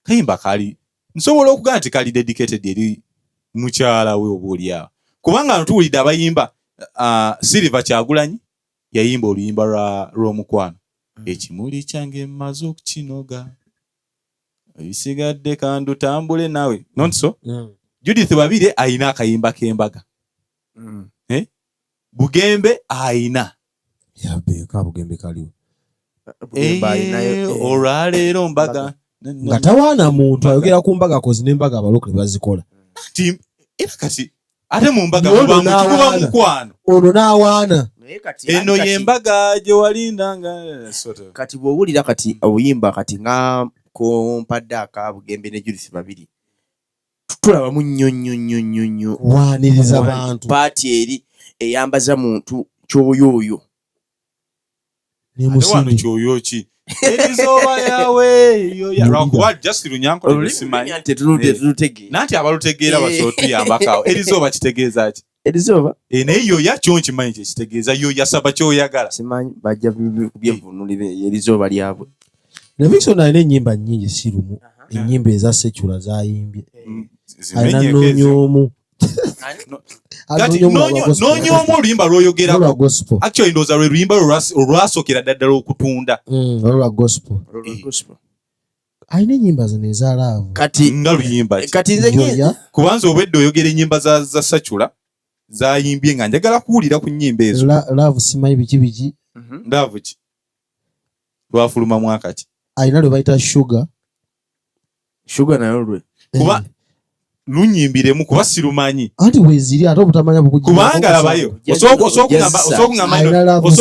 kayimba kali nsobola okugaa nti kali dedicated eri mukyala we obuulyawo kubanga ntuwulidde abayimba Silver Kyagulanyi yayimba oluyimba lw'omukwano ekimuli kyange mmaze okukinoga ebisigadde kandutambule nawe nonso Judith Babire ayina akayimba k'embaga Bugembe ayina yabeeka Bugembe kaliwo olwaleero mbaga nga tawaana muntu ayogera ku mbaga kozi n'embaga abalokole bazikola era kati ate mu mbaga muba mukwano ono n'awaana eno yembaga gye walindanga kati bw'owulira kati obuyimba kati nga kompadde aka Bugembe ne Judith Babiri tulabamu nnyo waniriza abantu paati eri eyambaza muntu kyoyoyo wano kyoyo ki erizooba yawe lwakuba just Lunyanko terusimanyi nanti abalutegeera basootuyambakaawo erizooba kitegeeza ki erizooba naye yoya kyo nkimanyi kyekitegeeza yoya saba kyoyagala simanyi bajja kubyevunulira erizooba lyabwe. Levickson alina ennyimba nnyingi si lumu ennyimba eza secular zayimbye alina noonyoomu noonyoomu oluyimba lw'oyogerako actually ndowooza lwe luyimba olwasookera ddala okutunda olwa gospel alina ennyimba zino eza laavu nga luyimba kati nze kubanza obwedde oyogera ennyimba za secular zayimbye nga njagala kuwulira ku nnyimba ezo laavu simanyi biki laavu ki lwafuluma mwaka ki alina lwe bayita sugar nayo lwe kuba lunyimbiremu kuba sirumanyi anti weziri ate obutamanya kubanga labayo osooka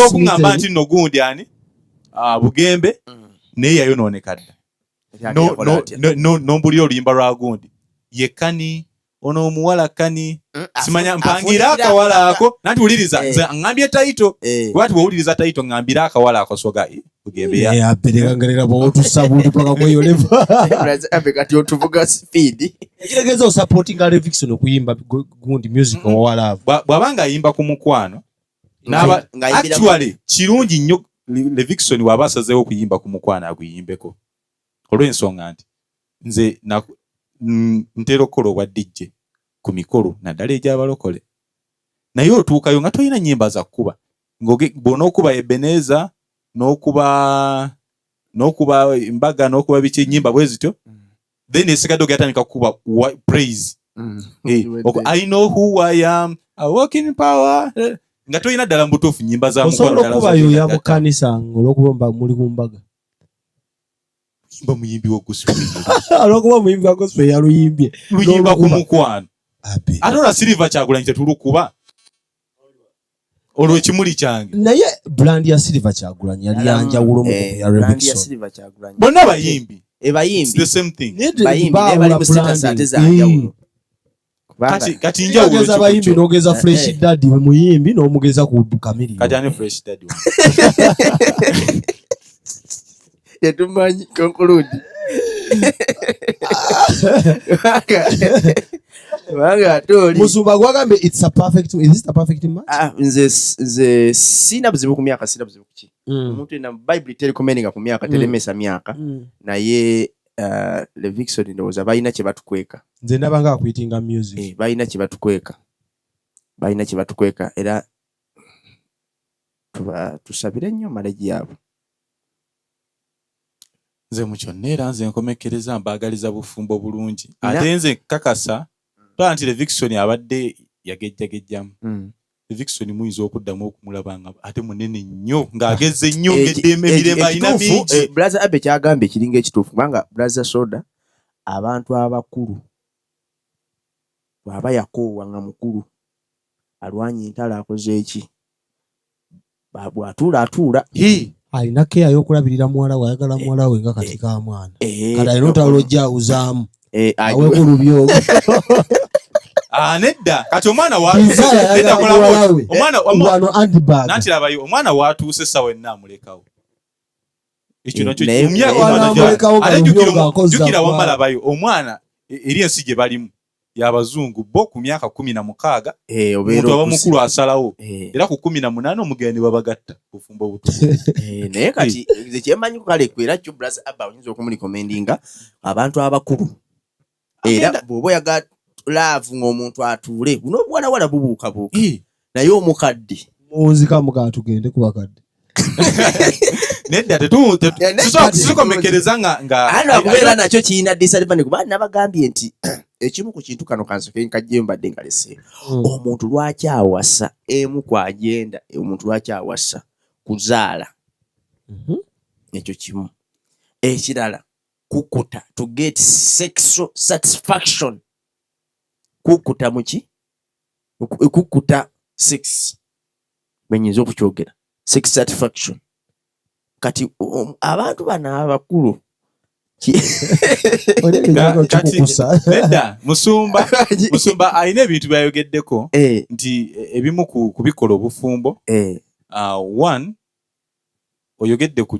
okungamba nti nno gundi ani Bugembe naye yayonooneka dda nombulira oluyimba lwa gundi yekkani ono omuwala kani simanya mpangira akawala ako nanti wuliriza nze ngambye taito lwati bwowuliriza taito ngambira akawala ako soga Bugembe yaperekangalera bwotussa buntu paka mweyoleva kati otuvuga speed ekitegeeza osupportinga Levickson okuyimba gundi music owalaavu bw'abanga ayimba ku mukwano actually kirungi nnyo Levickson waba asazeewo okuyimba ku mukwano aguyimbeko olw'ensonga nti nze ntera okukola obwa DJ ku mikolo naddala egy'abalokole naye otuukayo nga tolina nnyimba za kkuba bw'onookuba Ebeneza n'okuba mbaga n'okuba biki ennyimba bwe zityo then esikadde ogatandika kukuba praise. I know who I am, I walk in power. Nga toyina ddala mu butuufu nnyimba za mukwano osobola okuba yoya mu kkanisa olw'okuba muli ku mbaga. Yimba muyimbi wa gospel. Olw'okuba muyimbi wa gospel yaluyimbye. Luyimba ku mukwano. Ate olwa Silver Kyagulanyi tetulukuba. Olwo ekimuli kyange. Naye brand ya Silver Kyagulanyi yali yanjawulo mu ya Remixon. Bonna bayimbi. Bayimbi. The same thing. Bayimbi ne bali mu status ate za njawulo. Kati njawulo ogeza bayimbi n'ogeza Fresh Daddy we muyimbi n'omugeza ku Kamili. Kati ane Fresh Daddy. Yetumanyi conclude. Musumba gwagambe it's a perfect, is this a perfect match? Nze sina buzibu ku myaka, sina buzibu ki. Omuntu ina Bible telecommending ku myaka telemesa myaka naye Le Vixen ndowooza balina kye batukweka. Nze ndaba nga akuyitinga music. Balina kye batukweka era tusabire nnyo malegi yaabwe. Nze mu kyonna era nze nkomekereza mbaagaliza bufumbo bulungi. Ate nze kakasa twa nti Le Vixen abadde yagejjagejjamu. Le Vixen muyinza okuddamu okumulaba nga ate munene nnyo ng'agezze nnyo ng'emirembe alina mingi. Brother Abe kyagamba ekiringa ekituufu kubanga Brother Soda abantu abakulu bw'aba yakoowa nga mukulu alwanya entalo akoze eki bw'atuula alina keya y'okulabirira muwala we, ayagala muwala we nga kati ka mwana kati alina otalo ojja awuzaamu aweeko lubyogo. Nedda kati omwana omwana watuuse sawa enna amulekawo. Ekyo nakyo jjukira wamalabayo omwana eri ensi gye balimu y'abazungu bo ku myaka 16 omuntu aba mukulu asalawo era ku 18 omugeni babagatta kufumba obuto. Naye kati nze kyemanyi kale kwera kyo Brother Abba oyinza okumulikomendinga abantu abakulu era bw'oba oyagala laavu ng'omuntu atuule buno obwalawala bubuukabuuka naye omukadde munzika muka tugende ku bakadde. Nedda tusokomekereza nga okubeera nakyo kiyina disadvantage kuba nabagambye nti ekimu ku kintu kano kansoke nkajje mbadde ngalese omuntu lwaki awasa emu ku agenda omuntu lwaki awasa kuzaala ekyo kimu. Ekirala kukuta to get sexual satisfaction. Kukuta muki kukuta sex benyiza okukyogera sex satisfaction. Kati abantu bana abakulu nedda musumba alina ebintu byayogeddeko nti ebimu kubikola obufumbo. One oyogedde ku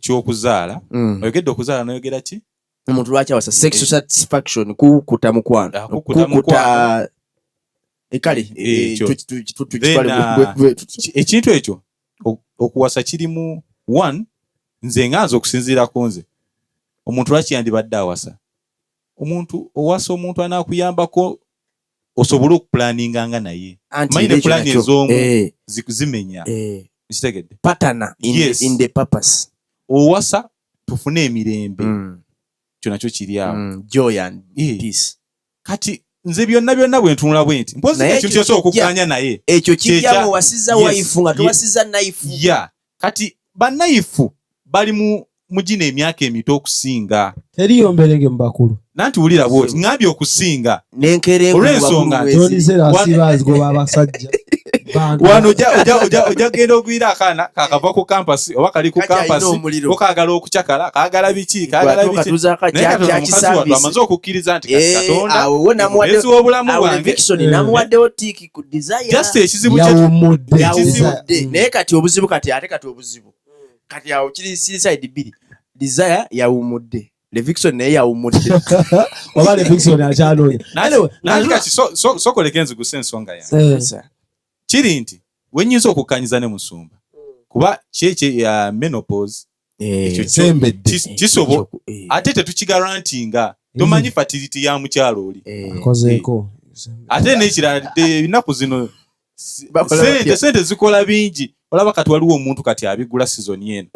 kyokuzaala oyogedde okuzaala noyogera ki omuntu lwaki awasa sexual satisfaction kukuta mukwano kukuta ekale ekintu ekyo okuwasa kirimu. One nze nganza okusinziirako nze omuntu lwaki yandibadde awasa. Omuntu owasa omuntu anaakuyambako osobole okupulaninganga naye mayine pulani ez'omu zimenya kitegedde patana in the purpose. Owasa tufune emirembe kyo nakyo kiri awo joy and peace. Kati nze byonna bwe ntunula bwe nti mpozi ekintu kyosobola okukkaanya naye ekyo kijjamu wasiza wife nga towasiza knife. Kati bannaifu bali mu gino emyaka emito okusinga. Teriyo mberenge mu bakulu. Nanti wulira bwoti ngambye okusinga olw'ensonga wano ojja genda ogwira akaana kakava ku kampasi oba kali ku kampasi okaagala okucakala kaagala biki amaze okukkiriza nti Katonda omulezi w'obulamu bwange just ekizibu naye kati obuzibu kati obuzibu kati awo kiri side bbiri desire yawumudde Le Vixen naye yawumudde oba Le Vixen akyaloonya kati sokoleka enzigusa ensonga yange kiri nti wenyinza okukkanyiza ne musumba kuba kyekye ya menopause kisobo ate tetukigarantinga tomanyi fertility ya mukyalo oli ate n'ekirala ennaku zino sente zikola bingi olaba kati waliwo omuntu kati abigula season eno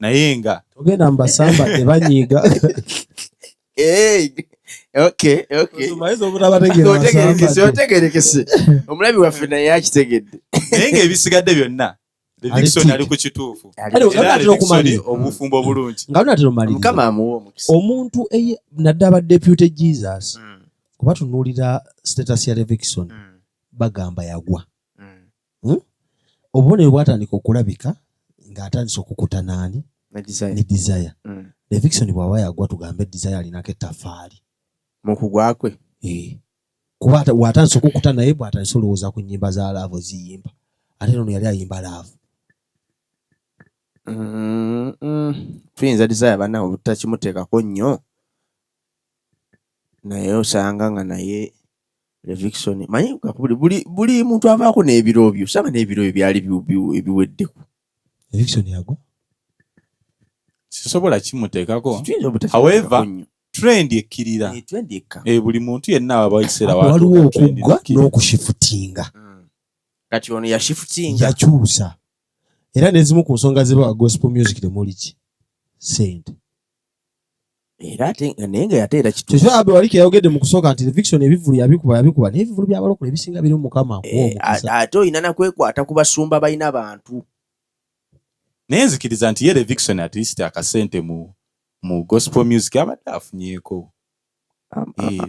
naye nga togenda mbasamba tebanyiiga Okay. Otegerekese. Omulabi waffe naye akitegedde. naye ng'ebisigadde byonna Levikson ali ku kituufu. Era Levikson obufumbo obulungi. nga lunatera omaliriza Mukama amuwa omukisa. omuntu nadde aba deputy Jesus kuba tunuulira status ya Levikson bagamba yagwa. Obubonero bwatandika okulabika ng'atandise okukuta naani ne Desire. Levikson bw'aba yagwa tugambe Desire alinako ettafaali mu kugwa kwe. Kuba bw'atandise okukuta naye bw'atandise olowooza ku nnyimba za laavu ziyimba ate ono yali ayimba laavu. Tuyinza Desire banawe obutakimuteekako nnyo naye osanga nga naye Levikson manyi buli muntu avaako n'ebiro byo osanga n'ebiro byo byali ebiweddeku. Levikson yagwa sisobola kimuteekako. However, trend ekkirira. Buli muntu yenna aba ekiseera waliwo okuggwa n'okushifutinga. Kati ono yashifutinga yakyusa era n'ezimu ku nsonga ziba gospel music temuli ki sente. Era naye nga yateera kituufu. Kyokyo abe waliko yayogedde mu kusooka nti Levikson ebivulu yabikuba naye ebivulu by'abalokole ebisinga biri mu Mukama akuwa omukisa. Ate olina nakwekwata ku basumba balina abantu. naye nzikiriza nti ye Levikson at least akasente mu gospel music abadde afunyeeko.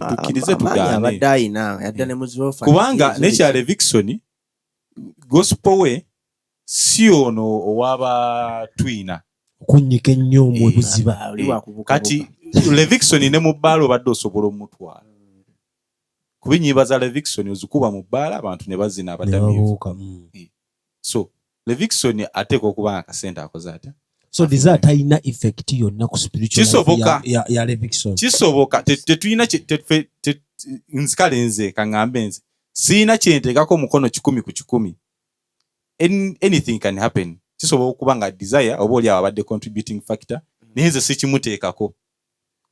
Tukkirize tugaane. Abadde ayina yadda ne muzirofa. Kubanga nekya Levikson gospel we si ono owaba twina. Kunnyika ennyo omwe buziba. Kati Levikson ne mu bbaala obadde osobola omutwala. Kuba ennyimba za Levikson ozikuba mu bbaala abantu ne bazina abadamiivu. So Levikson ateeka okuba akasente akoze atya. So Desire talina effect yonna ku spiritual life ya Levikson. Kisoboka tetulina nzikale nze kaŋŋambe nze siina kyenteekako mukono 10 ku 10. Anything can happen. Kisobola okuba nga Desire oba oli abadde contributing factor naye nze sikimuteekako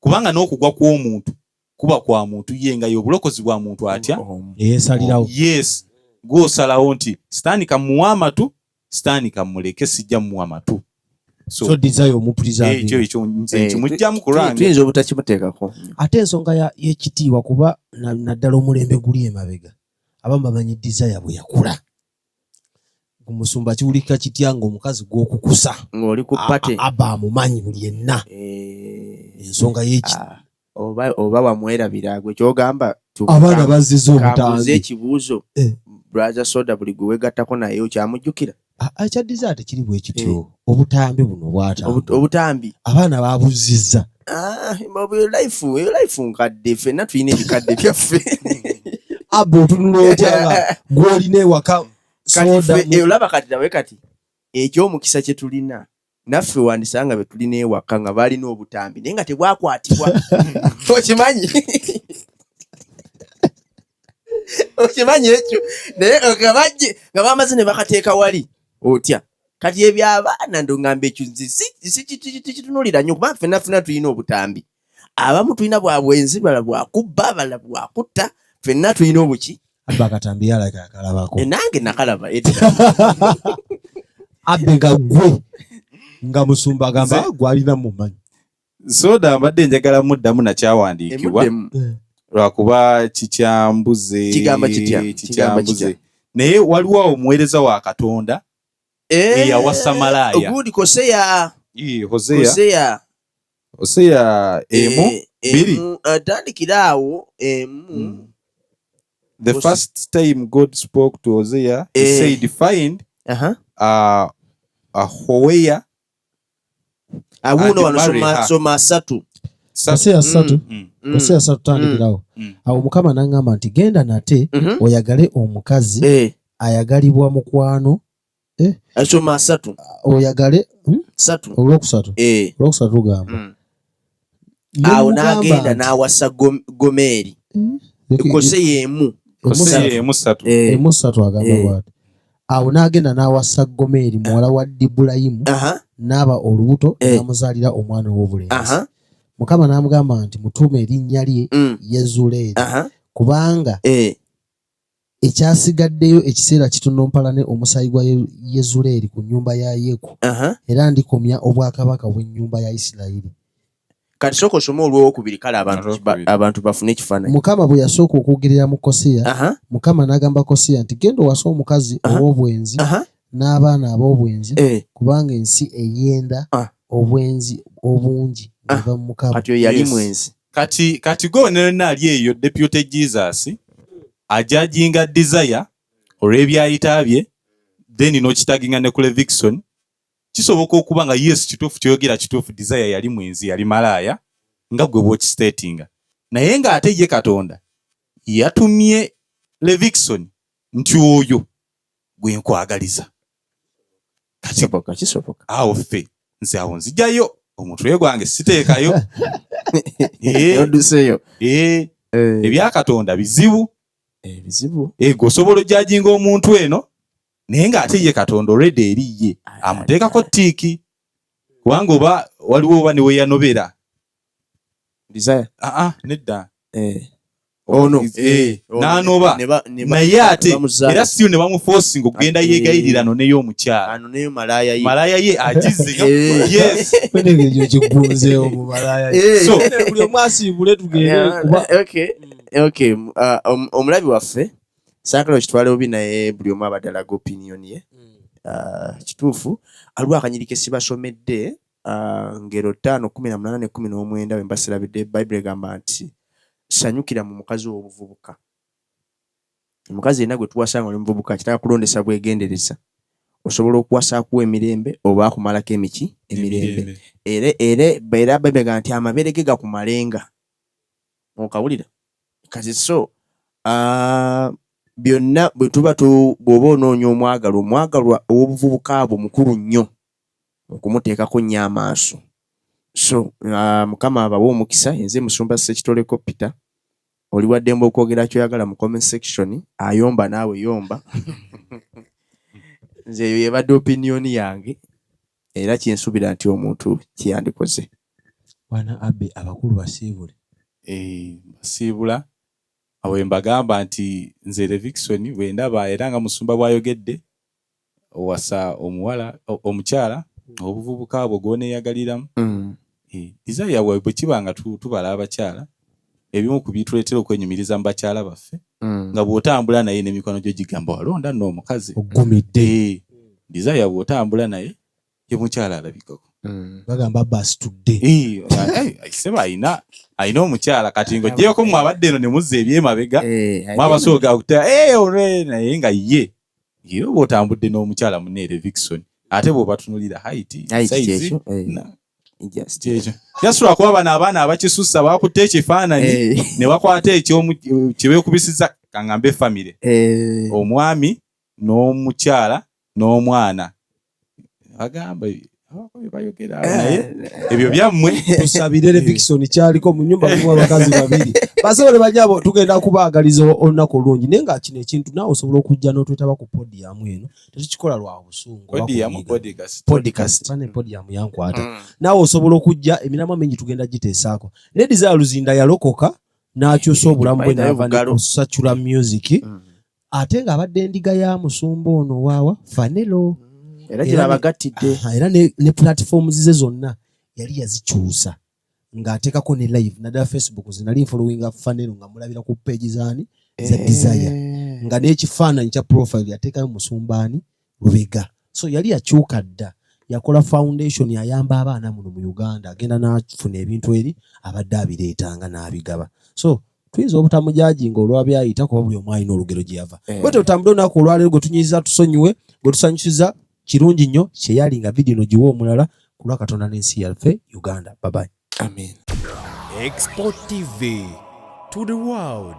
kubanga n'okugwa kw'omuntu kuba kwa muntu ye nga y'obulokozi bwa muntu atya yeesalirawo. Yes, gw'osalawo nti sitaani kamuwa amatu sitaani kamuleke sijja muwa amatu. So Desire omupuliza ekyo nze kimujjamu kulwange. Tuyinza obutakimuteekako. Ate ensonga y'ekitiibwa kuba naddala omulembe guli emabega abamu bamanyi Desire bwe yakula. Omusumba kiwulika kitya ng'omukazi gw'okukusa ng'oli ku pate aba amumanyi buli yenna. Ensonga y'eki oba wamwerabira gwe kyogamba abaana bazziza obutambi ekibuuzo brother soda buli gwe weegattako naye okyamujjukira. Ekya Desire tekiri bwe kityo. Obutambi buno bwatambula. Obutambi abaana babuzzizza. life nkadde ffenna tulina ebikadde byaffe. Abo otunula otya gw'olina ewaka olaba kati nawe kati ekyomukisa kye tulina naffe wandisanga be tulina ewaka nga balina obutambi naye nga tebwakwatibwa. Okimanyi ekyo naye nga bamaze ne bakateeka wali otya kati ebyabaana ndongamba ekyo sikitunulira nnyo kuba ffenna tulina obutambi. Abamu tulina bwabwenzi bala bwakubba bala bwakutta ffenna tulina obuki bakatambi yalaka akalabako. Nange nakalaba abbe nga gwe nga musumba agamba gwalina mumanyi. Soda mbadde njagala muddamu nakyawandiikibwa lwakuba kikyambuze kikyambuze naye waliwo omuweereza wa Katonda eyawasa malaaya. Ogudi Hosea emu atandikira awo The first time God spoke to Hosea, he said, find a Hosea awuno wano soma asatu. Hosea 3 tandikirawo. Awo Mukama n'aŋŋamba nti genda nate oyagale omukazi ayagalibwa mukwano. Soma asatu. Oyagale olwokusatu gamba. Awo n'agenda n'awasa Gomeri. Emu ssatu agamba bw'ati. Awo n'agenda n'awasa Gomeri muwala wa Dibulayimu n'aba olubuto n'amuzaalira omwana ow'obulenzi. Mukama n'amugamba nti mutuume erinnya lye Yezuleeri kubanga ekyasigaddeyo ekiseera kitono mpalane omusaayi gwa Yezuleeri ku nnyumba ya Yeku era ndikomya obwakabaka bw'ennyumba ya Isirayiri. Kati sooka osome olwokubiri kale abantu bafune ekifaananyi. Mukama bwe yasooka okwogerera mu Koseya, Mukama n'agamba Koseya nti genda owase omukazi ow'obwenzi n'abaana ab'obwenzi kubanga ensi eyenda obwenzi obungi buva mu Mukama. Kati oyo yali mwenzi. Kati guvernor ali eyo Deputy Jesus ajajinga Desire olw'ebyayita bye then n'okitaginga ne ku Levickson. Kisoboka okuba nga yes kituufu kyogera kituufu Desire yali mwenzi yali malaya nga gwe bw'okistatinga. Naye ng'ate ye Katonda yatumye Levickson nti oyo gwe nkwagaliza. Kisoboka. Awo ffe nze awo nzijayo omutwe gwange siteekayo. Oduseyo. Ebya Katonda bizibu. Bizibu. Osobola ojjajinga omuntu eno naye ng'ate ye Katonda already eriye amuteekako ttiiki kubanga oba waliwo oba ne we yanobera. Desire. Nedda. Ono. N'anoba naye ate era siyo ne bamuforcing okugenda yeegayirirano n'ey'omukyala. Ano n'eyo malaaya ye agize. Yes. Kwenegejjo kigunzeewo mu malaaya ye. So buli omu asiibule tugende kuba. Okay. Omulabi waffe saakala okitwale obi naye buli omu abadalaga opinion ye. Kituufu aliwo akanyirike sibasomedde ngero 5:18-19 bwe mbasirabidde Bible egamba nti sanyukira mu mukazi w'obuvubuka. Omukazi yenna gwe tuwasanga oli muvubuka kitaka kulondesa bwegendereza. Osobola okuwasa akuwa emirembe oba akumalako emirembe. Era Bible egamba nti amabere ge gakumalenga. Okawulira kazi so byonna bwe tuba bw'oba onoonya omwagalwa ow'obuvubuka abo mukulu nnyo okumuteekako nnyo amaaso. So Mukama abawa omukisa. Nze Musumba Ssekitoleko Peter oli waddembe okwogera kyoyagala mu comment section. Ayomba naawe yomba. Nze eyo yebadde opinion yange era kyensuubira nti omuntu kyeyandikoze. Wana Abbe abakulu basiibule. Basiibula awo mbagamba nti nze Levickson bwe ndaba era nga Musumba bw'ayogedde owasa omukyala obuvubuka abo gwoneeyagaliramu. Desire yawe bwe kiba nga tubala abakyala ebimu ku bituleetera okwenyumiriza mu bakyala baffe nga bw'otambula naye n'emikono gyo gigamba walonda nno omukazi ogumidde. Desire bw'otambula naye ye mukyala alabikako. Bagamba basitudde. Seba ayina omukyala kati ng'oggyeko mu abadde eno ne muzza ebyemabega mwabasooga okuta naye nga ye oba otambudde n'omukyala munne Levickson ate bw'oba tunulira height size yasula kuba bano abaana abakisussa bakutte ekifaananyi ne bakwata kye beekubisiza kaŋŋambe famire omwami n'omukyala n'omwana bagamba bayogera naye ebyo byammwe. Tusabire Levickson kyaliko mu nnyumba mu abakazi babiri basobole bajjabo tugenda kubaagaliza olunaku olungi naye nga kino ekintu naawe osobola okujja n'otwetaba ku podium eno tetukikola lwa busungu. Podcast podium yankwata naawe osobola okujja emiramu mingi tugenda giteesaako. Ne Desire Luzinda yalokoka n'akyusa obulamu bwe n'ava ne kusacula music ate ng'abadde endiga ya musumba ono waawa Fanelo. Era gy'abagattidde. Era ne platforms ze zonna yali yazikyusa ng'ateekako ne live naddala Facebook zinali following Fanelo nga mulabira ku page zaani za Desire nga n'ekifaananyi kya profile yateekayo Musumbaani Lubega. So yali yakyuka dda yakola foundation yayamba abaana muno mu Uganda agenda n'afuna ebintu eri abadde abireetanga n'abigaba. So tuyinza obutamujajinga olwabyayita kuba buli omu alina olugero gye yava. Bwete otambule olunaku olwaleero gwe tunyiiza tusonyiwe gwe tusanyusiza kirungi nnyo kyeyali nga vidiyo no giwa omulala ku lwa Katonda n'ensi yaffe Uganda. Bye bye. Amen. Export TV to the world.